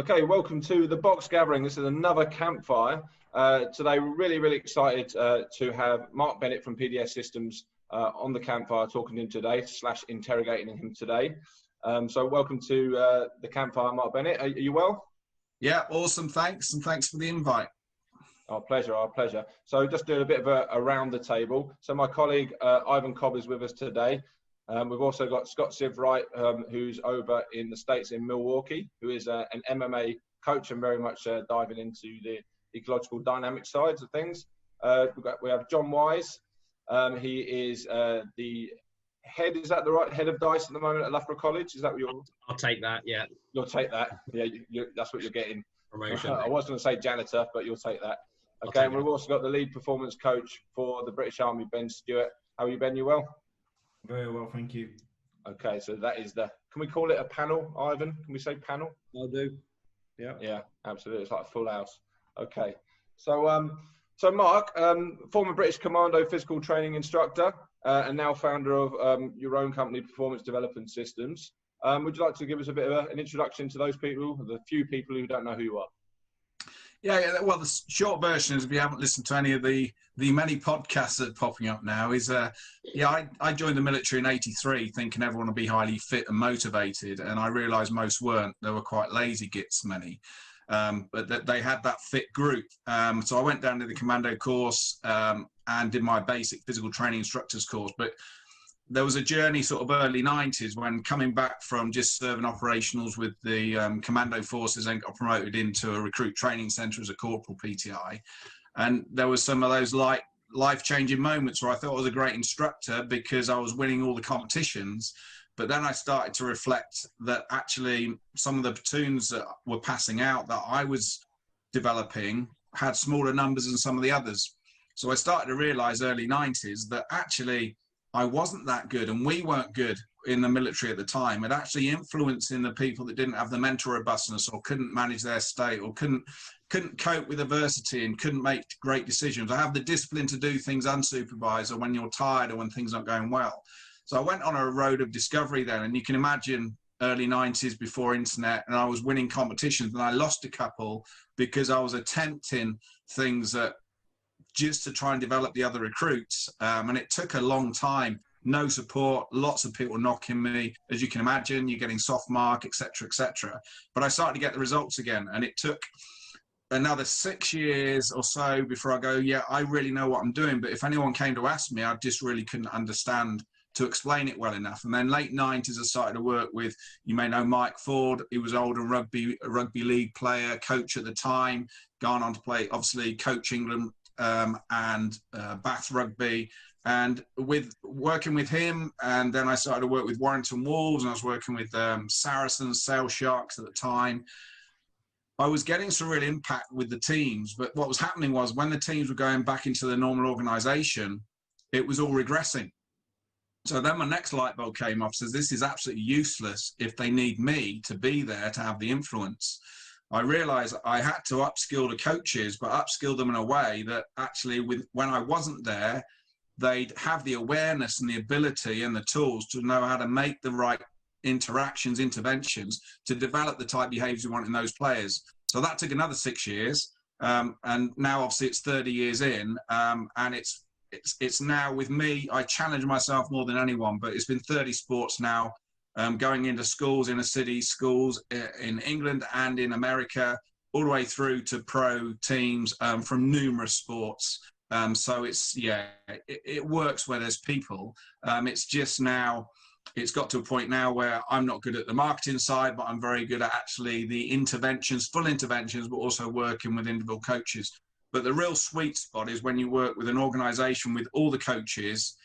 Okay, welcome to the Box Gathering. This is another campfire. Today, we're really excited to have Mark Bennett from PDS Systems on the campfire talking to him today, / interrogating him today. So welcome to the campfire, Mark Bennett. Are you well? Yeah, awesome. Thanks. And thanks for the invite. Our pleasure, our pleasure. So just doing a bit of a around the table. So my colleague, Ivan Cobb, is with us today. We've also got Scott Sivwright, who's over in the States in Milwaukee, who is an MMA coach and very much diving into the ecological dynamic sides of things. We have John Wise. He is the head, is that the right head of dice at the moment at Loughborough College? Is that what you're... I'll take that, yeah. You'll take that? Yeah, that's what you're getting. Promotion. I was going to say janitor, but you'll take that. Okay, and we've also got the lead performance coach for the British Army, Ben Stewart. How are you, Ben? You well? Very well, thank you. Okay, so that is the, can we call it a panel, Ivan? Can we say panel? I'll do. Yeah. Yeah, absolutely. It's like a full house. Okay. So, so Mark, former British Commando physical training instructor, and now founder of your own company, Performance Development Systems. Would you like to give us a bit of an introduction to those people, the few people who don't know who you are? Yeah, well, the short version is, if you haven't listened to any of the many podcasts that are popping up now, is I joined the military in '83 thinking everyone would be highly fit and motivated, and I realised most weren't. They were quite lazy gits, many, but they had that fit group. So I went down to the commando course and did my basic physical training instructors course, but there was a journey sort of early 90s when, coming back from just serving operationals with the commando forces, and got promoted into a recruit training centre as a corporal PTI. And there was some of those life-changing moments where I thought I was a great instructor because I was winning all the competitions. But then I started to reflect that actually some of the platoons that were passing out that I was developing had smaller numbers than some of the others. So I started to realise early 90s that actually I wasn't that good, and we weren't good in the military at the time at actually influencing the people that didn't have the mental robustness or couldn't manage their state or couldn't cope with adversity and couldn't make great decisions. I have the discipline to do things unsupervised or when you're tired or when things aren't going well. So I went on a road of discovery then, and you can imagine early 90s before internet, and I was winning competitions, and I lost a couple because I was attempting things that just to try and develop the other recruits. And it took a long time, no support, lots of people knocking me. As you can imagine, you're getting soft mark, etc., etc. But I started to get the results again. And it took another 6 years or so before I go, yeah, I really know what I'm doing. But if anyone came to ask me, I just really couldn't understand to explain it well enough. And then late 90s, I started to work with, you may know Mike Ford. He was older rugby league player, coach at the time, gone on to play, obviously, coach England, and Bath Rugby, and with working with him, and then I started to work with Warrington Wolves, and I was working with Saracens, Sale Sharks at the time. I was getting some real impact with the teams, but what was happening was when the teams were going back into the normal organisation, it was all regressing. So then my next light bulb came off, says this is absolutely useless if they need me to be there to have the influence. I realised I had to upskill the coaches, but upskill them in a way that actually, when I wasn't there, they'd have the awareness and the ability and the tools to know how to make the right interventions to develop the type of behaviours we want in those players. So that took another 6 years, and now obviously it's 30 years in, and it's now with me. I challenge myself more than anyone, but it's been 30 sports now. Going into schools, inner city schools in England and in America, all the way through to pro teams from numerous sports. So it's, yeah, it works where there's people. It's just now, it's got to a point now where I'm not good at the marketing side, but I'm very good at actually the interventions, full interventions, but also working with individual coaches. But the real sweet spot is when you work with an organization with all the coaches,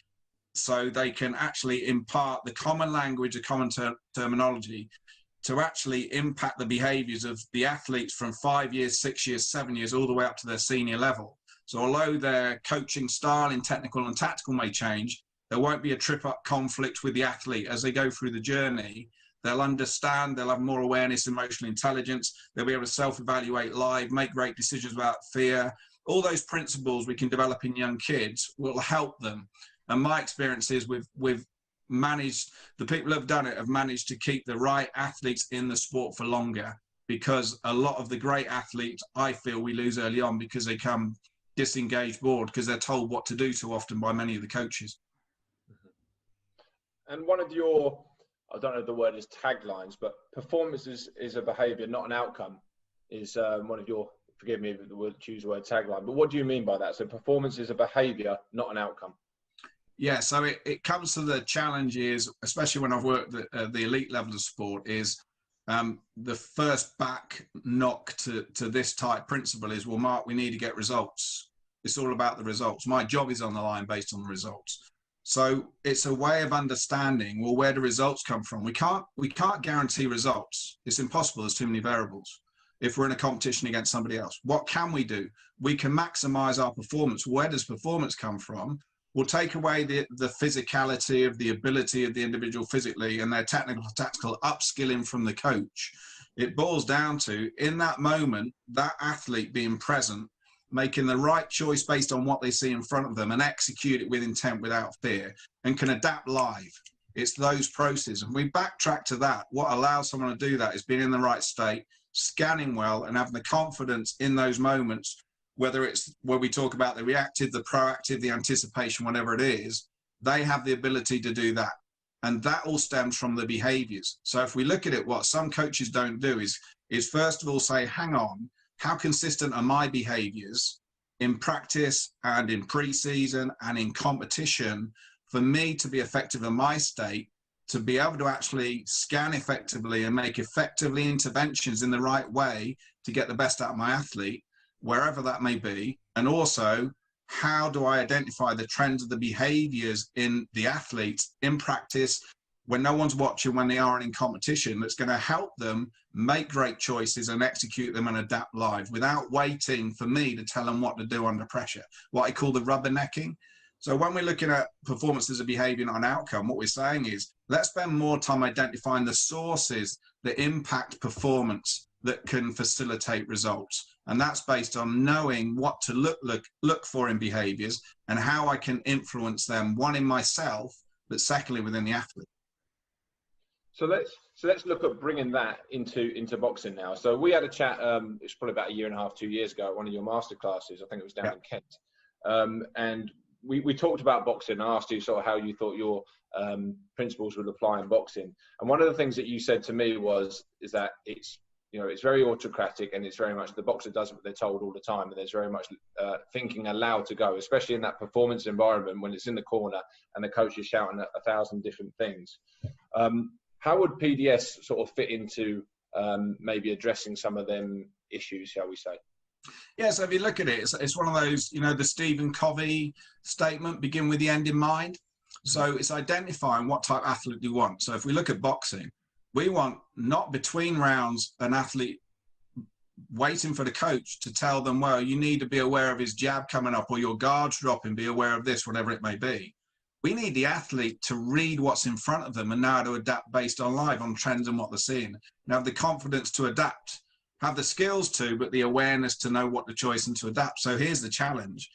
so they can actually impart the common language, the common terminology to actually impact the behaviours of the athletes from 5 years, 6 years, 7 years, all the way up to their senior level. So although their coaching style in technical and tactical may change, there won't be a trip-up conflict with the athlete as they go through the journey. They'll understand, they'll have more awareness, emotional intelligence, they'll be able to self-evaluate live, make great decisions about fear. All those principles we can develop in young kids will help them. And my experience is we've managed, the people who have done it have managed to keep the right athletes in the sport for longer. because a lot of the great athletes, I feel, we lose early on because they come disengaged, bored, because they're told what to do too often by many of the coaches. And one of your, I don't know if the word is taglines, but performance is a behaviour, not an outcome, is one of your, forgive me if the word, choose the word tagline, but what do you mean by that? So performance is a behaviour, not an outcome. Yeah, so it comes to the challenges, especially when I've worked at the elite level of sport, is the first back knock to this type principle is, well, Mark, we need to get results. It's all about the results. My job is on the line based on the results. So it's a way of understanding, well, where do results come from? We can't guarantee results. It's impossible. There's too many variables. If we're in a competition against somebody else, what can we do? We can maximize our performance. Where does performance come from? We'll take away the physicality of the ability of the individual physically and their technical, tactical upskilling from the coach. It boils down to, in that moment, that athlete being present, making the right choice based on what they see in front of them and execute it with intent, without fear, and can adapt live. It's those processes. And we backtrack to that. What allows someone to do that is being in the right state, scanning well, and having the confidence in those moments, whether it's where we talk about the reactive, the proactive, the anticipation, whatever it is, they have the ability to do that. And that all stems from the behaviors. So if we look at it, what some coaches don't do is first of all say, hang on, how consistent are my behaviors in practice and in pre-season and in competition for me to be effective in my state, to be able to actually scan effectively and make effectively interventions in the right way to get the best out of my athlete, wherever that may be. And also, how do I identify the trends of the behaviors in the athletes in practice when no one's watching, when they are in competition, that's going to help them make great choices and execute them and adapt live without waiting for me to tell them what to do under pressure, what I call the rubbernecking. So when we're looking at performance as a behavior, not an outcome, what we're saying is, let's spend more time identifying the sources that impact performance that can facilitate results. And that's based on knowing what to look for in behaviors and how I can influence them, one in myself, but secondly within the athlete. So let's look at bringing that into boxing now. So we had a chat, it's probably about 1.5 years, 2 years ago at one of your master classes. I think it was down in Kent. And we talked about boxing. I asked you sort of how you thought your principles would apply in boxing. And one of the things that you said to me is that it's very autocratic, and it's very much the boxer does what they're told all the time, and there's very much thinking allowed to go, especially in that performance environment when it's in the corner and the coach is shouting 1,000 different things. How would PDS sort of fit into maybe addressing some of them issues, shall we say? Yeah, so if you look at it, it's one of those, the Stephen Covey statement, begin with the end in mind. So it's identifying what type of athlete you want. So if we look at boxing, we want not between rounds an athlete waiting for the coach to tell them, well, you need to be aware of his jab coming up or your guard's dropping, be aware of this, whatever it may be. We need the athlete to read what's in front of them and now to adapt based on live, on trends and what they're seeing, and have the confidence to adapt, have the skills to, but the awareness to know what the choice and to adapt. So here's the challenge.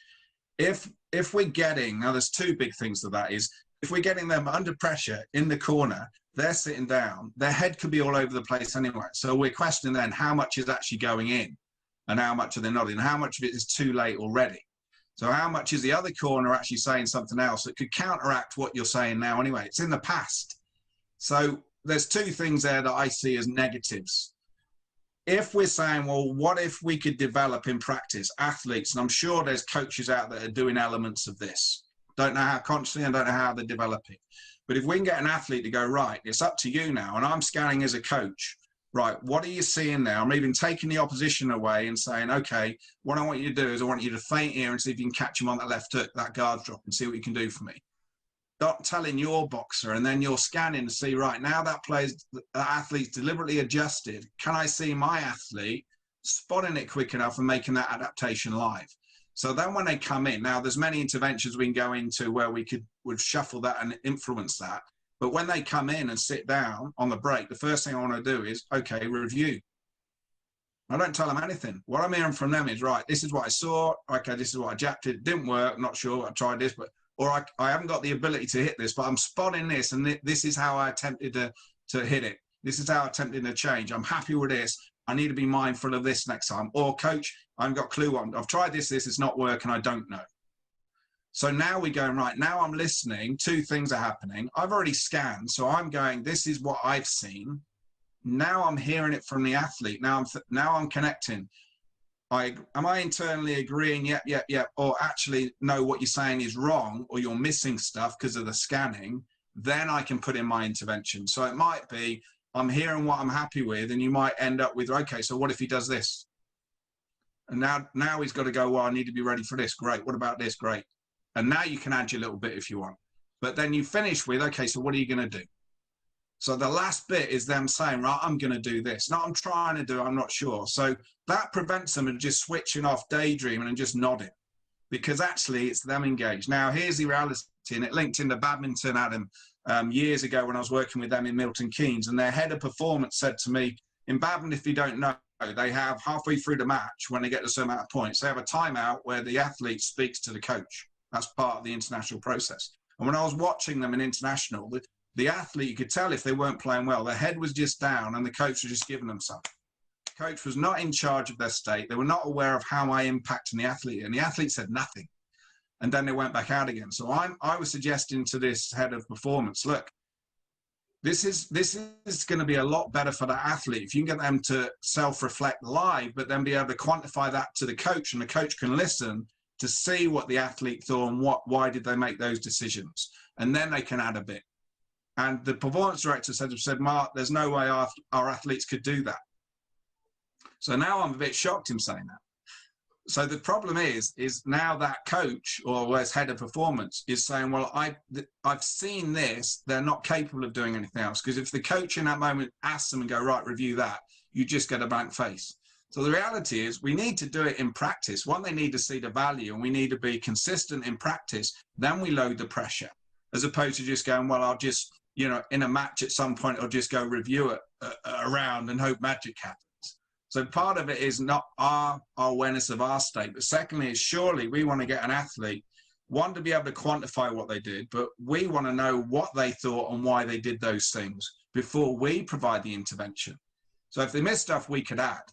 If we're getting, now there's two big things to that is, if we're getting them under pressure in the corner, they're sitting down, their head could be all over the place anyway. So we're questioning then how much is actually going in and how much are they not in, how much of it is too late already. So how much is the other corner actually saying something else that could counteract what you're saying now anyway? It's in the past. So there's two things there that I see as negatives. If we're saying, well, what if we could develop in practice athletes, and I'm sure there's coaches out there that are doing elements of this. Don't know how consciously and don't know how they're developing. But if we can get an athlete to go, right, it's up to you now, and I'm scanning as a coach, right, what are you seeing now? I'm even taking the opposition away and saying, okay, what I want you to do is I want you to feint here and see if you can catch him on that left hook, that guard drop, and see what you can do for me. Not telling your boxer, and then you're scanning to see, right, now that athlete's deliberately adjusted. Can I see my athlete spotting it quick enough and making that adaptation live? So then when they come in, now there's many interventions we can go into where would shuffle that and influence that. But when they come in and sit down on the break, the first thing I want to do is, okay, review. I don't tell them anything. What I'm hearing from them is, right, this is what I saw. Okay, this is what I jabbed. It didn't work. I'm not sure. I tried this, or I haven't got the ability to hit this, but I'm spotting this, and this is how I attempted to hit it. This is how I attempted to change. I'm happy with this. I need to be mindful of this next time. Or coach, I haven't got a clue what I've tried this, it's not working, I don't know. So now we're going, right, now I'm listening, two things are happening. I've already scanned, so I'm going, this is what I've seen. Now I'm hearing it from the athlete. Now I'm connecting. Am I internally agreeing, yep, or actually, no, what you're saying is wrong, or you're missing stuff because of the scanning, then I can put in my intervention. So it might be, I'm hearing what I'm happy with, and you might end up with, okay, so what if he does this? And now he's got to go, well, I need to be ready for this. Great. What about this? Great. And now you can add your little bit if you want. But then you finish with, okay, so what are you going to do? So the last bit is them saying, right, I'm going to do this. No, I'm trying to do it, I'm not sure. So that prevents them of just switching off, daydreaming and just nodding, because actually it's them engaged. Now, here's the reality, and it linked into badminton, Adam, years ago when I was working with them in Milton Keynes, and their head of performance said to me, in badminton, if you don't know, they have halfway through the match, when they get to a certain amount of points, they have a timeout where the athlete speaks to the coach. That's part of the international process. And when I was watching them in international, the athlete, you could tell if they weren't playing well, their head was just down and the coach was just giving them something. The coach was not in charge of their state. They were not aware of how I impacted the athlete, and the athlete said nothing. And then they went back out again. So I was suggesting to this head of performance, look, this is going to be a lot better for the athlete if you can get them to self-reflect live, but then be able to quantify that to the coach, and the coach can listen to see what the athlete thought and why did they make those decisions, and then they can add a bit. And the performance director said, Mark, there's no way our athletes could do that. So now I'm a bit shocked him saying that. So the problem is now that coach, or as head of performance, is saying, well, I've seen this, they're not capable of doing anything else. Because if the coach in that moment asks them and go, right, review that, you just get a blank face. So the reality is we need to do it in practice. One, they need to see the value, and we need to be consistent in practice. Then we load the pressure, as opposed to just going, well, I'll just, in a match at some point, I'll just go review it around and hope magic happens. So part of it is not our awareness of our state, but secondly is surely we want to get an athlete, one, to be able to quantify what they did, but we want to know what they thought and why they did those things before we provide the intervention. So if they miss stuff, we could add.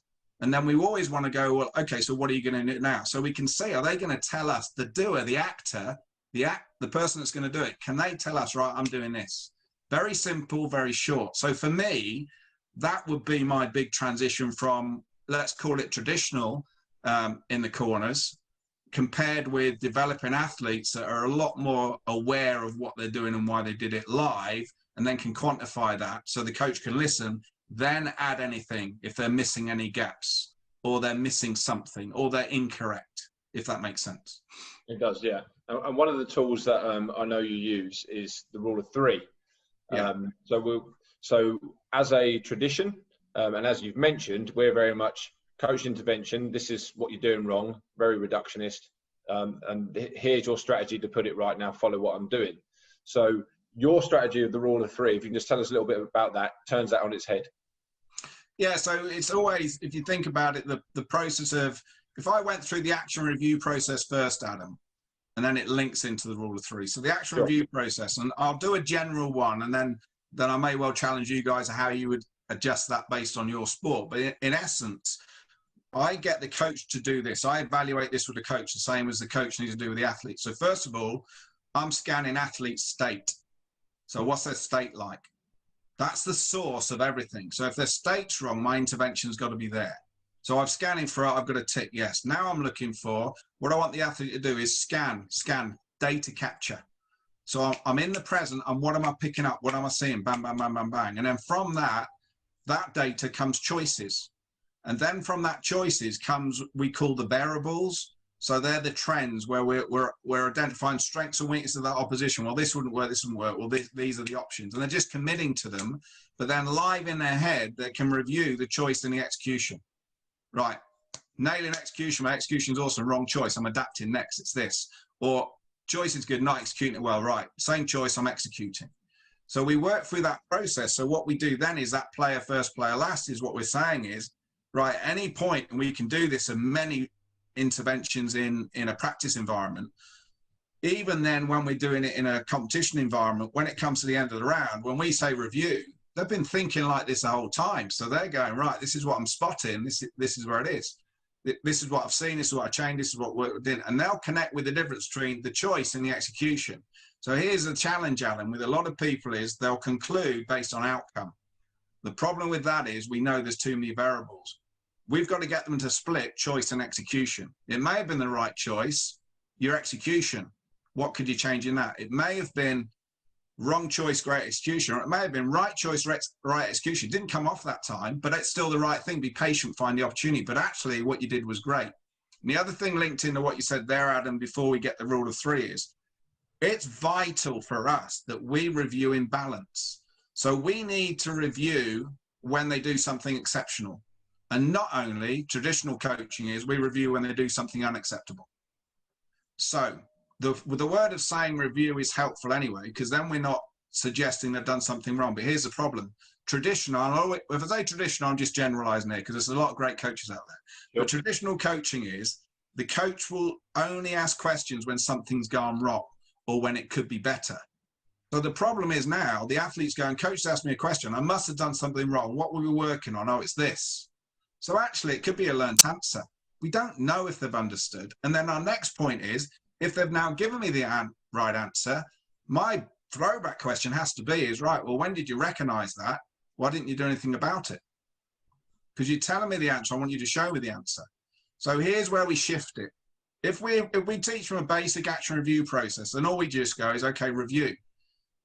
And then we always want to go, well, okay, so what are you going to do now? So we can see, are they going to tell us, the doer, the actor, the person that's going to do it, can they tell us, right, I'm doing this? Very simple, very short. So for me, that would be my big transition from, let's call it traditional in the corners, compared with developing athletes that are a lot more aware of what they're doing and why they did it live, and then can quantify that so the coach can listen, then add anything if they're missing any gaps, or they're missing something, or they're incorrect, if that makes sense. It does, yeah. And one of the tools that I know you use is the rule of three. Yeah. So as a tradition, and as you've mentioned, we're very much coach intervention. This is what you're doing wrong, very reductionist. And here's your strategy to put it right now, follow what I'm doing. So your strategy of the rule of three, if you can just tell us a little bit about that, turns that on its head. Yeah, so it's always, if you think about it, the process of, if I went through the action review process first, Adam, and then it links into the rule of three. So the action review process, and I'll do a general one, and then I may well challenge you guys how you would adjust that based on your sport. But in essence, I get the coach to do this. I evaluate this with the coach the same as the coach needs to do with the athlete. So first of all, I'm scanning athlete state. So what's their state like? That's the source of everything. So if their state's wrong, my intervention's got to be there. So I'm scanning for it, I've got to tick yes. Now I'm looking for, what I want the athlete to do is scan, data capture. So I'm in the present, and what am I picking up? What am I seeing? Bang, bang, bang, bang, bang. And then from that data comes choices. And then from that choices comes, we call the variables. So they're the trends where we're identifying strengths and weaknesses of that opposition. Well, this wouldn't work, this wouldn't work. Well, these are the options. And they're just committing to them, but then live in their head, they can review the choice and the execution. Right, nailing execution, my execution is awesome, wrong choice, I'm adapting next, it's this. Or choice is good, not executing it well, right, same choice, I'm executing. So we work through that process. So what we do then is that player first, player last is what we're saying is, right, at any point, and we can do this in many interventions in a practice environment, even then when we're doing it in a competition environment, when it comes to the end of the round, when we say review, they've been thinking like this the whole time. So they're going, right, this is what I'm spotting. This is where it is. This is what I've seen. This is what I changed. This is what worked within. And they'll connect with the difference between the choice and the execution. So here's the challenge, Alan, with a lot of people is they'll conclude based on outcome. The problem with that is we know there's too many variables. We've got to get them to split choice and execution. It may have been the right choice, your execution. What could you change in that? It may have been wrong choice, great execution, or it may have been right choice, right execution. It didn't come off that time, but it's still the right thing. Be patient, find the opportunity. But actually what you did was great. And the other thing linked into what you said there, Adam, before we get the rule of three is, it's vital for us that we review in balance. So we need to review when they do something exceptional. And not only traditional coaching is we review when they do something unacceptable. So the word of saying review is helpful anyway, because then we're not suggesting they've done something wrong. But here's the problem. Traditional, if I say traditional, I'm just generalizing here because there's a lot of great coaches out there. Sure. But traditional coaching is the coach will only ask questions when something's gone wrong or when it could be better. So the problem is now the athlete's going, coach asked me a question. I must have done something wrong. What were we working on? Oh, it's this. So actually it could be a learned answer. We don't know if they've understood. And then our next point is, if they've now given me the right answer, my throwback question has to be is, right, well, when did you recognize that? Why didn't you do anything about it? Because you're telling me the answer, I want you to show me the answer. So here's where we shift it. If we teach from a basic action review process, and all we just go is, okay, review.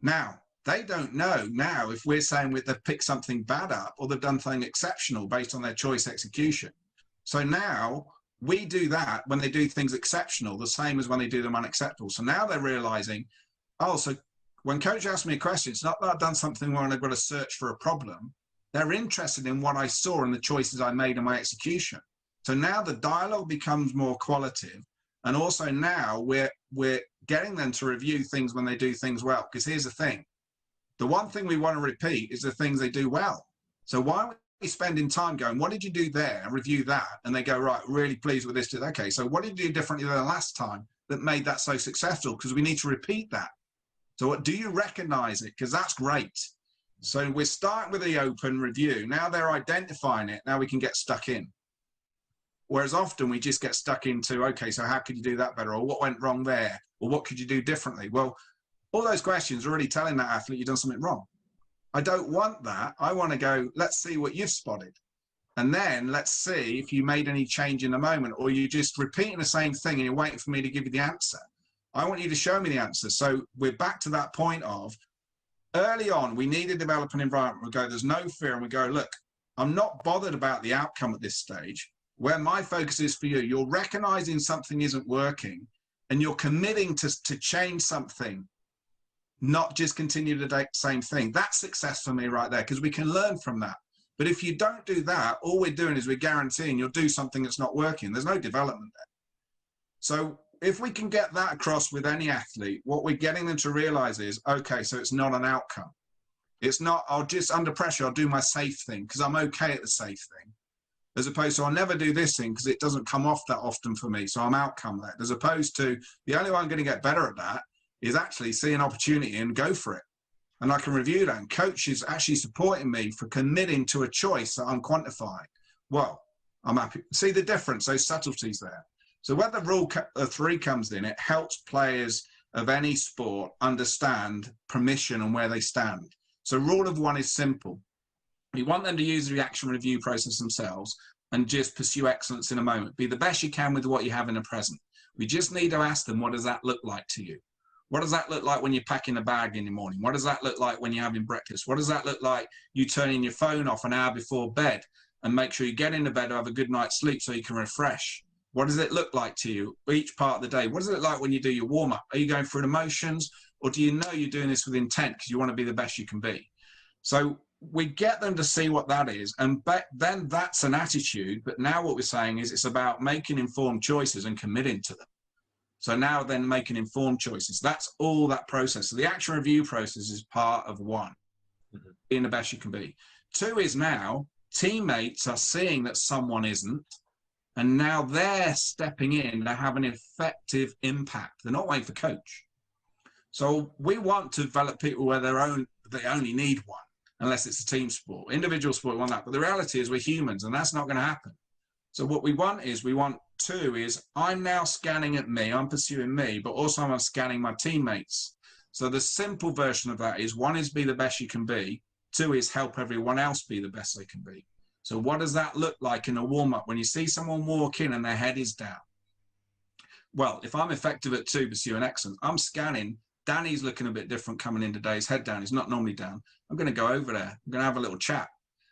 Now, they don't know now if we're saying they've picked something bad up or they've done something exceptional based on their choice execution. So now we do that when they do things exceptional, the same as when they do them unacceptable. So now they're realizing, oh, so when coach asks me a question, it's not that I've done something wrong and I've got to search for a problem. They're interested in what I saw and the choices I made in my execution. So now the dialogue becomes more qualitative. And also now we're getting them to review things when they do things well. Because here's the thing. The one thing we want to repeat is the things they do well. So why are we spending time going, what did you do there? Review that. And they go, right, really pleased with this. Okay, so what did you do differently than last time that made that so successful? Because we need to repeat that. So what, do you recognize it? Because that's great. So we're starting with the open review. Now they're identifying it. Now we can get stuck in. Whereas often we just get stuck into, okay, so how could you do that better? Or what went wrong there? Or what could you do differently? Well, all those questions are already telling that athlete you've done something wrong. I don't want that. I want to go, let's see what you've spotted. And then let's see if you made any change in the moment, or you're just repeating the same thing and you're waiting for me to give you the answer. I want you to show me the answer. So we're back to that point of early on, we need to develop an environment. We go, there's no fear. And we go, look, I'm not bothered about the outcome at this stage. Where my focus is for you, you're recognizing something isn't working and you're committing to change something, not just continue to do the same thing. That's success for me right there, because we can learn from that. But if you don't do that, all we're doing is we're guaranteeing you'll do something that's not working. There's no development there. So if we can get that across with any athlete, what we're getting them to realize is, okay, so it's not an outcome. It's not, I'll just under pressure, I'll do my safe thing because I'm okay at the safe thing. As opposed to I'll never do this thing because it doesn't come off that often for me. So I'm outcome led. As opposed to the only way I'm going to get better at that is actually see an opportunity and go for it. And I can review that. And coach is actually supporting me for committing to a choice that I'm quantifying. Well, I'm happy. See the difference, those subtleties there. So when the rule 3 comes in, it helps players of any sport understand permission and where they stand. So rule of 1 is simple. We want them to use the action review process themselves and just pursue excellence in a moment. Be the best you can with what you have in the present. We just need to ask them, what does that look like to you? What does that look like when you're packing a bag in the morning? What does that look like when you're having breakfast? What does that look like you turning your phone off an hour before bed and make sure you get into bed or have a good night's sleep so you can refresh? What does it look like to you each part of the day? What does it look like when you do your warm-up? Are you going through emotions, or do you know you're doing this with intent because you want to be the best you can be? So we get them to see what that is, and then that's an attitude. But now what we're saying is it's about making informed choices and committing to them. So now then making informed choices. That's all that process. So the action review process is part of 1, being the best you can be. 2 is now teammates are seeing that someone isn't, and now they're stepping in to have an effective impact. They're not waiting for coach. So we want to develop people where they only need 1. unless it's a team sport. Individual sport, we want that. But the reality is we're humans, and that's not going to happen. So what we want two is I'm now scanning at me, I'm pursuing me, but also I'm scanning my teammates. So the simple version of that is, one is be the best you can be. Two is help everyone else be the best they can be. So what does that look like in a warm-up when you see someone walk in and their head is down? Well, if I'm effective at 2, pursuing excellence, I'm scanning. Danny's looking a bit different coming in today. His head down. He's not normally down. I'm going to go over there. I'm going to have a little chat.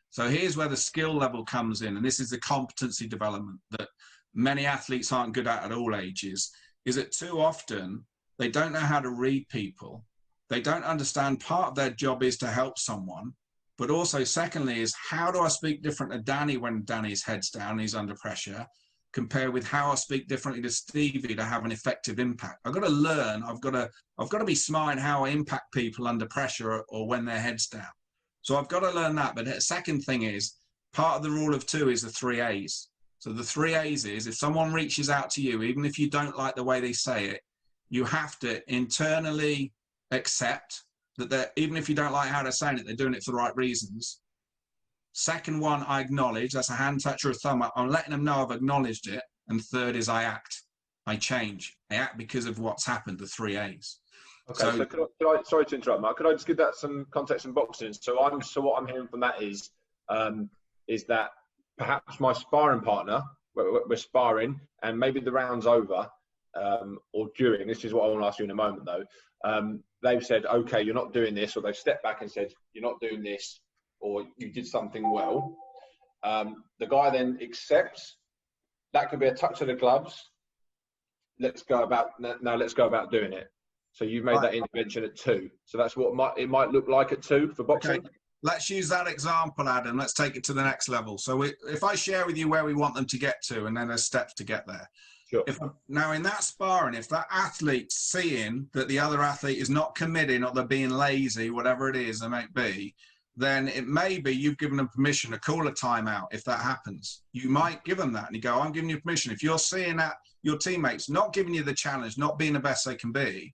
So here's where the skill level comes in. And this is the competency development that many athletes aren't good at all ages, is that too often they don't know how to read people. They don't understand part of their job is to help someone. But also, secondly, is how do I speak different to Danny when Danny's head's down, he's under pressure, compared with how I speak differently to Stevie to have an effective impact. I've got to learn, I've got to be smart in how I impact people under pressure or when their head's down. So I've got to learn that. But the second thing is, part of the rule of 2 is the 3 A's. So the 3 A's is, if someone reaches out to you, even if you don't like the way they say it, you have to internally accept that even if you don't like how they're saying it, they're doing it for the right reasons. Second one, I acknowledge. That's a hand touch or a thumb up. I'm letting them know I've acknowledged it. And third is I act. I change. I act because of what's happened, the 3 A's. Okay, so could I, sorry to interrupt, Mark. Could I just give that some context and boxing? So what I'm hearing from that is that perhaps my sparring partner, we're sparring, and maybe the round's over, or during. This is what I want to ask you in a moment, though. They've said, okay, you're not doing this, or they've stepped back and said, you're not doing this, or you did something well. The guy then accepts. That could be a touch of the gloves. Let's go about doing it. So you've made that intervention at 2. So that's what it might look like at 2 for boxing. Okay. Let's use that example, Adam. Let's take it to the next level. So if I share with you where we want them to get to, and then there's steps to get there. Sure. Now in that sparring, if that athlete's seeing that the other athlete is not committing, or they're being lazy, whatever it is they might be, then it may be you've given them permission to call a timeout if that happens. You might give them that and you go, I'm giving you permission. If you're seeing that your teammates not giving you the challenge, not being the best they can be,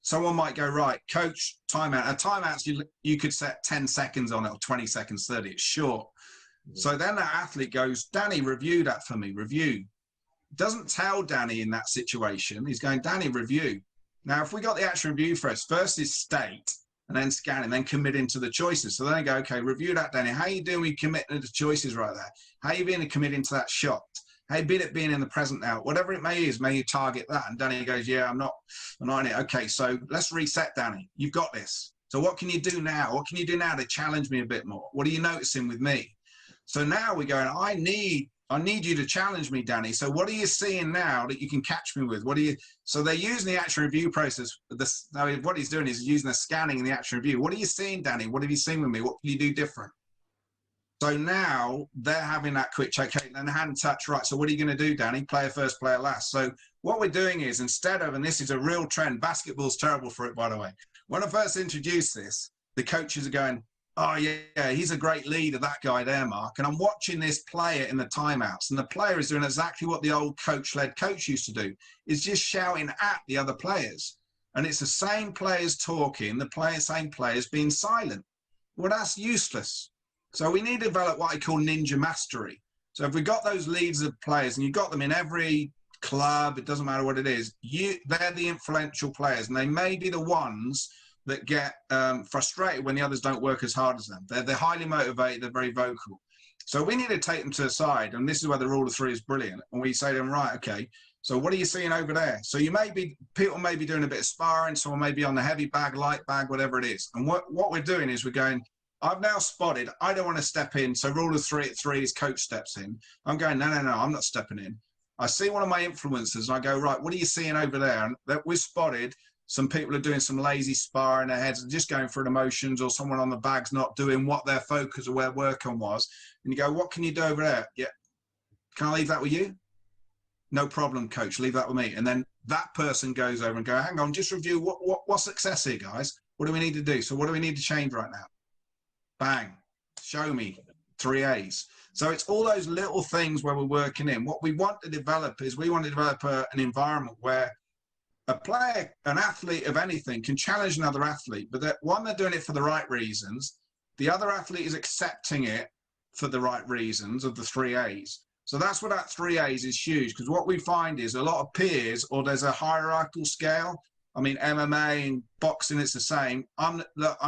someone might go, right, coach, timeout. A timeout, you could set 10 seconds on it, or 20 seconds, 30. It's short. So then that athlete goes, Danny, review that for me, review. Doesn't tell Danny in that situation. He's going, Danny, review. Now, if we got the action review first is state, and then scanning, then committing to the choices. So then I go, okay, review that, Danny. How you doing with committing to the choices right there? How you being committing to that shot? How you been at being in the present now? Whatever it may you target that. And Danny goes, yeah, I'm not in it. Okay, so let's reset, Danny. You've got this. So what can you do now? What can you do now to challenge me a bit more? What are you noticing with me? So now we're going, I need you to challenge me, Danny. So what are you seeing now that you can catch me with? So they're using the action review process. What he's doing is using the scanning and the action review. What are you seeing, Danny? What have you seen with me? What can you do different? So now they're having that quick check, okay, and hand touch, right. So what are you going to do, Danny? Player first, player last. So what we're doing is, instead of, and this is a real trend, basketball's terrible for it, by the way. When I first introduced this, the coaches are going, oh, yeah, he's a great leader, that guy there, Mark. And I'm watching this player in the timeouts, and the player is doing exactly what the old coach-led coach used to do, is just shouting at the other players. And it's the same players talking, same players being silent. Well, that's useless. So we need to develop what I call ninja mastery. So if we've got those leaders of players, and you've got them in every club, it doesn't matter what it is, they're the influential players, and they may be the ones that get frustrated when the others don't work as hard as them. They're highly motivated, they're very vocal. So we need to take them to the side, and this is where the rule of 3 is brilliant. And we say to them, right, okay, so what are you seeing over there? So people may be doing a bit of sparring, someone may be on the heavy bag, light bag, whatever it is. And what we're doing is we're going, I've now spotted, I don't want to step in. So rule of 3 at 3 is coach steps in. I'm going, no, I'm not stepping in. I see one of my influencers and I go, right, what are you seeing over there? And that we've spotted some people are doing some lazy sparring, their heads are just going through emotions, or someone on the bag's not doing what their focus or where work on was. And you go, what can you do over there? Yeah. Can I leave that with you? No problem, coach, leave that with me. And then that person goes over and go, hang on, just review what's success here, guys. What do we need to do? So what do we need to change right now? Bang, show me 3 A's. So it's all those little things where we're working in. What we want to develop is we want to develop an environment where a player, an athlete of anything can challenge another athlete, but that one, they're doing it for the right reasons. The other athlete is accepting it for the right reasons of the 3As. So that's what that 3As is huge, because what we find is a lot of peers, or there's a hierarchical scale. I mean, MMA and boxing, it's the same. I'm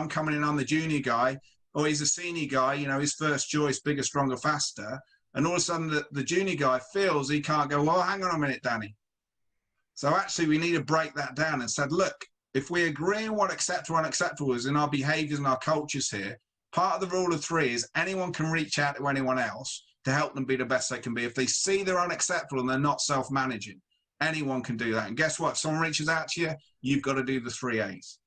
coming in, I'm the junior guy, or he's a senior guy, you know, his first choice, bigger, stronger, faster. And all of a sudden the junior guy feels he can't go, well, hang on a minute, Danny. So actually we need to break that down and said, look, if we agree on what acceptable and unacceptable is in our behaviors and our cultures here, part of the rule of 3 is anyone can reach out to anyone else to help them be the best they can be. If they see they're unacceptable and they're not self-managing, anyone can do that. And guess what? If someone reaches out to you, you've got to do the 3As.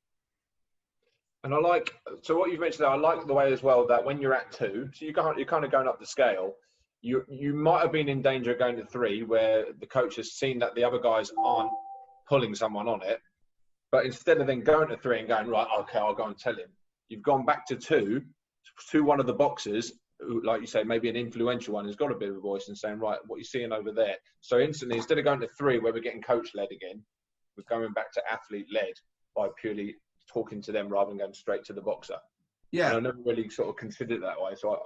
And I like, so what you've mentioned there, I like the way as well that when you're at 2, so you're kind of going up the scale, you might have been in danger of going to 3 where the coach has seen that the other guys aren't pulling someone on it. But instead of then going to 3 and going, right, okay, I'll go and tell him, you've gone back to 2, to one of the boxers, who, like you say, maybe an influential one who's got a bit of a voice and saying, right, what you're seeing over there. So instantly, instead of going to 3 where we're getting coach-led again, we're going back to athlete-led by purely talking to them rather than going straight to the boxer. Yeah. And I never really sort of considered it that way. So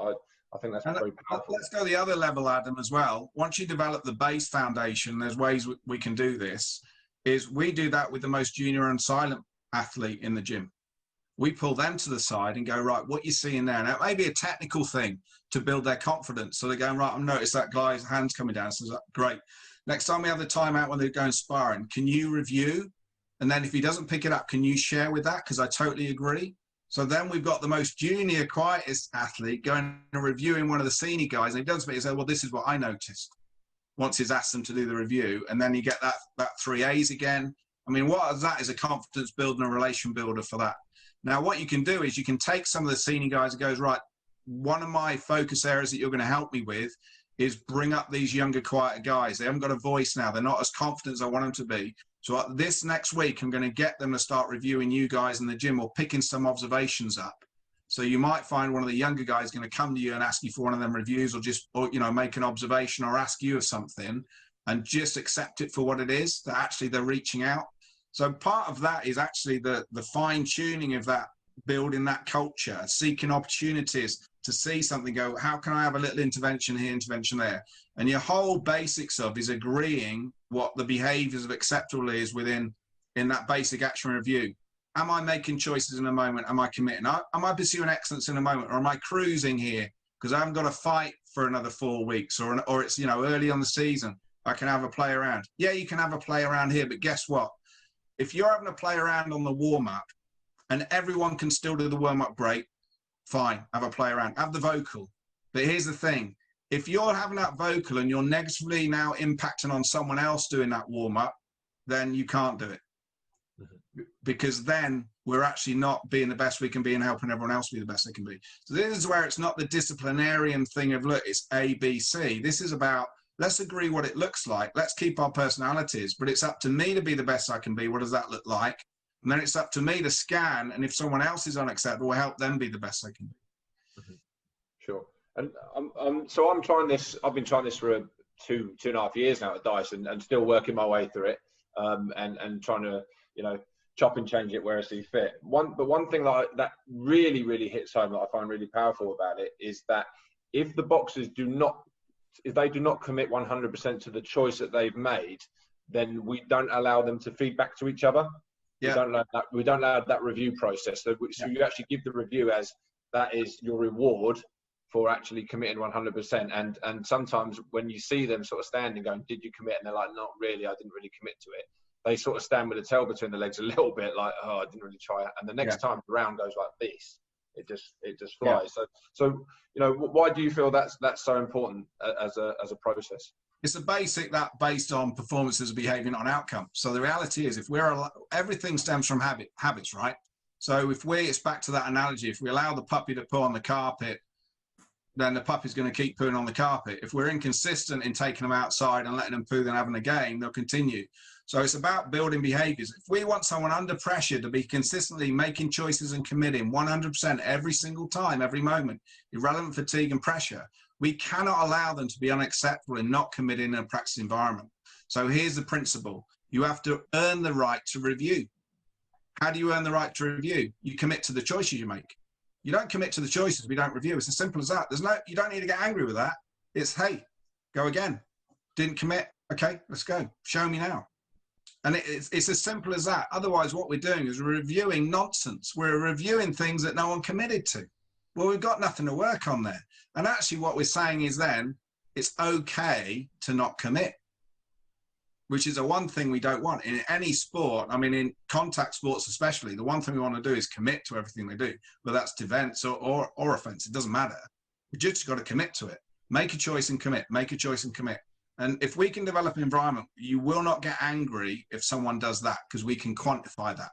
I think that's very powerful. Let's go the other level, Adam, as well. Once you develop the base foundation, there's ways we can do this, is we do that with the most junior and silent athlete in the gym. We pull them to the side and go, right, what you see in there. Now, it may be a technical thing to build their confidence. So they're going, right, I've noticed that guy's hand's coming down. So great. Next time we have the timeout when they're going sparring, can you review? And then if he doesn't pick it up, can you share with that? Because I totally agree. So then we've got the most junior, quietest athlete going and reviewing one of the senior guys. And he does speak, he says, well, this is what I noticed. Once he's asked them to do the review. And then you get that 3As again. I mean, what is that is a confidence builder and a relation builder for that. Now, what you can do is you can take some of the senior guys and goes, right, one of my focus areas that you're going to help me with is bring up these younger, quieter guys. They haven't got a voice now. They're not as confident as I want them to be. So this next week, I'm going to get them to start reviewing you guys in the gym or picking some observations up. So you might find one of the younger guys going to come to you and ask you for one of them reviews, or you know, make an observation or ask you of something, and just accept it for what it is, that actually they're reaching out. So part of that is actually the fine tuning of that, building that culture, seeking opportunities to see something, go, how can I have a little intervention here, intervention there? And your whole basics of is agreeing what the behaviors of acceptable is in that basic action review. Am I making choices in a moment? Am I committing? Am I pursuing excellence in a moment? Or am I cruising here because I haven't got to fight for another 4 weeks, or it's, you know, early on the season, I can have a play around. Yeah, you can have a play around here, but guess what? If you're having a play around on the warm-up and everyone can still do the warm-up break, fine, have a play around, have the vocal. But here's the thing. If you're having that vocal and you're negatively now impacting on someone else doing that warm-up, then you can't do it. Because then we're actually not being the best we can be and helping everyone else be the best they can be. So this is where it's not the disciplinarian thing of, look, it's A, B, C. This is about, let's agree what it looks like. Let's keep our personalities, but it's up to me to be the best I can be. What does that look like? And then it's up to me to scan, and if someone else is unacceptable, we'll help them be the best they can be. Sure. And so I'm trying this. I've been trying this for 2.5 years now at Dice, and still working my way through it, and trying to, you know, chop and change it where I see fit. One thing that really hits home that I find really powerful about it is that if the boxers do not commit 100% to the choice that they've made, then we don't allow them to feed back to each other. Yeah. We don't allow that review process. So you actually give the review as that is your reward for actually committing 100%. And sometimes when you see them sort of standing going, did you commit? And they're like, not really, I didn't really commit to it. They sort of stand with the tail between the legs a little bit like, oh, I didn't really try it. And the next time the round goes like this, it just flies. Yeah. So you know, why do you feel that's so important as a process? It's a basic that based on performances, behavior, not on outcome. So the reality is, if everything stems from habits, right? So it's back to that analogy. If we allow the puppy to poo on the carpet, then the puppy's going to keep pooing on the carpet. If we're inconsistent in taking them outside and letting them poo, then having a game, they'll continue. So it's about building behaviors. If we want someone under pressure to be consistently making choices and committing 100% every single time, every moment, irrelevant fatigue and pressure, we cannot allow them to be unacceptable and not committing in a practice environment. So here's the principle. You have to earn the right to review. How do you earn the right to review? You commit to the choices you make. You don't commit to the choices, we don't review. It's as simple as that. You don't need to get angry with that. It's, hey, go again. Didn't commit. Okay, let's go. Show me now. And it's as simple as that. Otherwise, what we're doing is reviewing nonsense. We're reviewing things that no one committed to. Well, we've got nothing to work on there. And actually what we're saying is then it's okay to not commit, which is the one thing we don't want in any sport. I mean, in contact sports especially, the one thing we want to do is commit to everything they do, whether that's defense or offense. It doesn't matter. We just got to commit to it. Make a choice and commit. Make a choice and commit. And if we can develop an environment, you will not get angry if someone does that, because we can quantify that.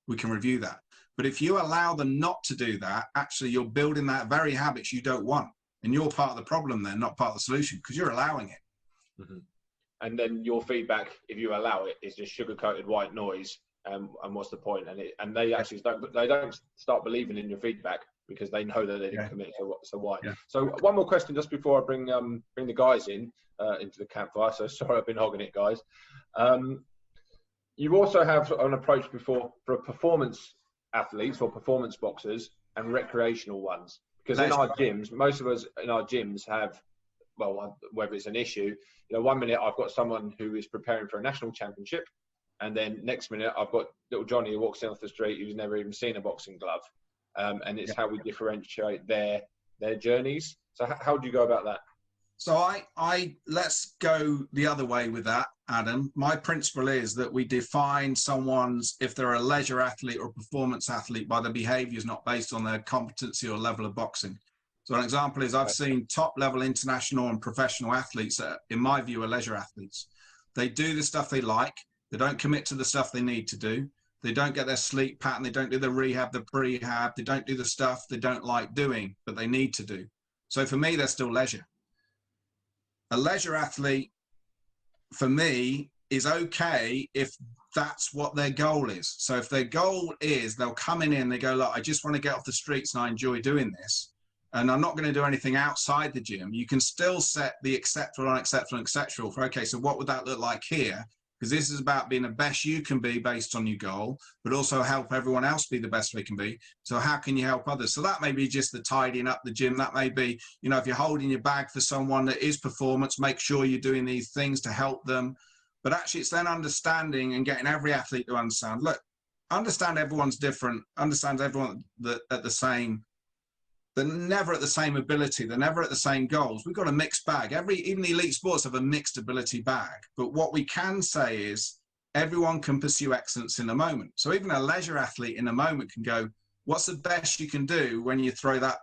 We can review that. But if you allow them not to do that, actually you're building that very habits you don't want. And you're part of the problem then, not part of the solution, because you're allowing it. Mm-hmm. And then your feedback, if you allow it, is just sugar-coated white noise. And what's the point? And they actually don't start believing in your feedback because they know that they didn't commit. So why? Yeah. So one more question just before I bring the guys into the campfire. So sorry, I've been hogging it, guys. You also have an approach before for performance athletes or performance boxers and recreational ones, because in our gyms, most of us in our gyms have, well, whether it's an issue, you know, 1 minute I've got someone who is preparing for a national championship, and then next minute I've got little Johnny who walks in off the street who's never even seen a boxing glove, and it's how we differentiate their journeys. So how do you go about that? So I let's go the other way with that, Adam. My principle is that we define someone's, if they're a leisure athlete or a performance athlete, by their behaviors, not based on their competency or level of boxing. So an example is I've seen top level international and professional athletes that, in my view, are leisure athletes. They do the stuff they like. They don't commit to the stuff they need to do. They don't get their sleep pattern. They don't do the rehab, the prehab. They don't do the stuff they don't like doing, but they need to do. So for me, they're still leisure. A leisure athlete, for me, is okay if that's what their goal is. So if their goal is, they'll come in and they go, look, I just want to get off the streets and I enjoy doing this, and I'm not going to do anything outside the gym. You can still set the acceptable, unacceptable, and acceptable for, okay, so what would that look like here? Because this is about being the best you can be based on your goal, but also help everyone else be the best they can be. So how can you help others? So that may be just the tidying up the gym. That may be, you know, if you're holding your bag for someone that is performance, make sure you're doing these things to help them. But actually it's then understanding and getting every athlete to understand, look, understand everyone's different, understand everyone at the same, they're never at the same ability. They're never at the same goals. We've got a mixed bag. Even elite sports have a mixed ability bag. But what we can say is everyone can pursue excellence in a moment. So even a leisure athlete in a moment can go, what's the best you can do when you throw that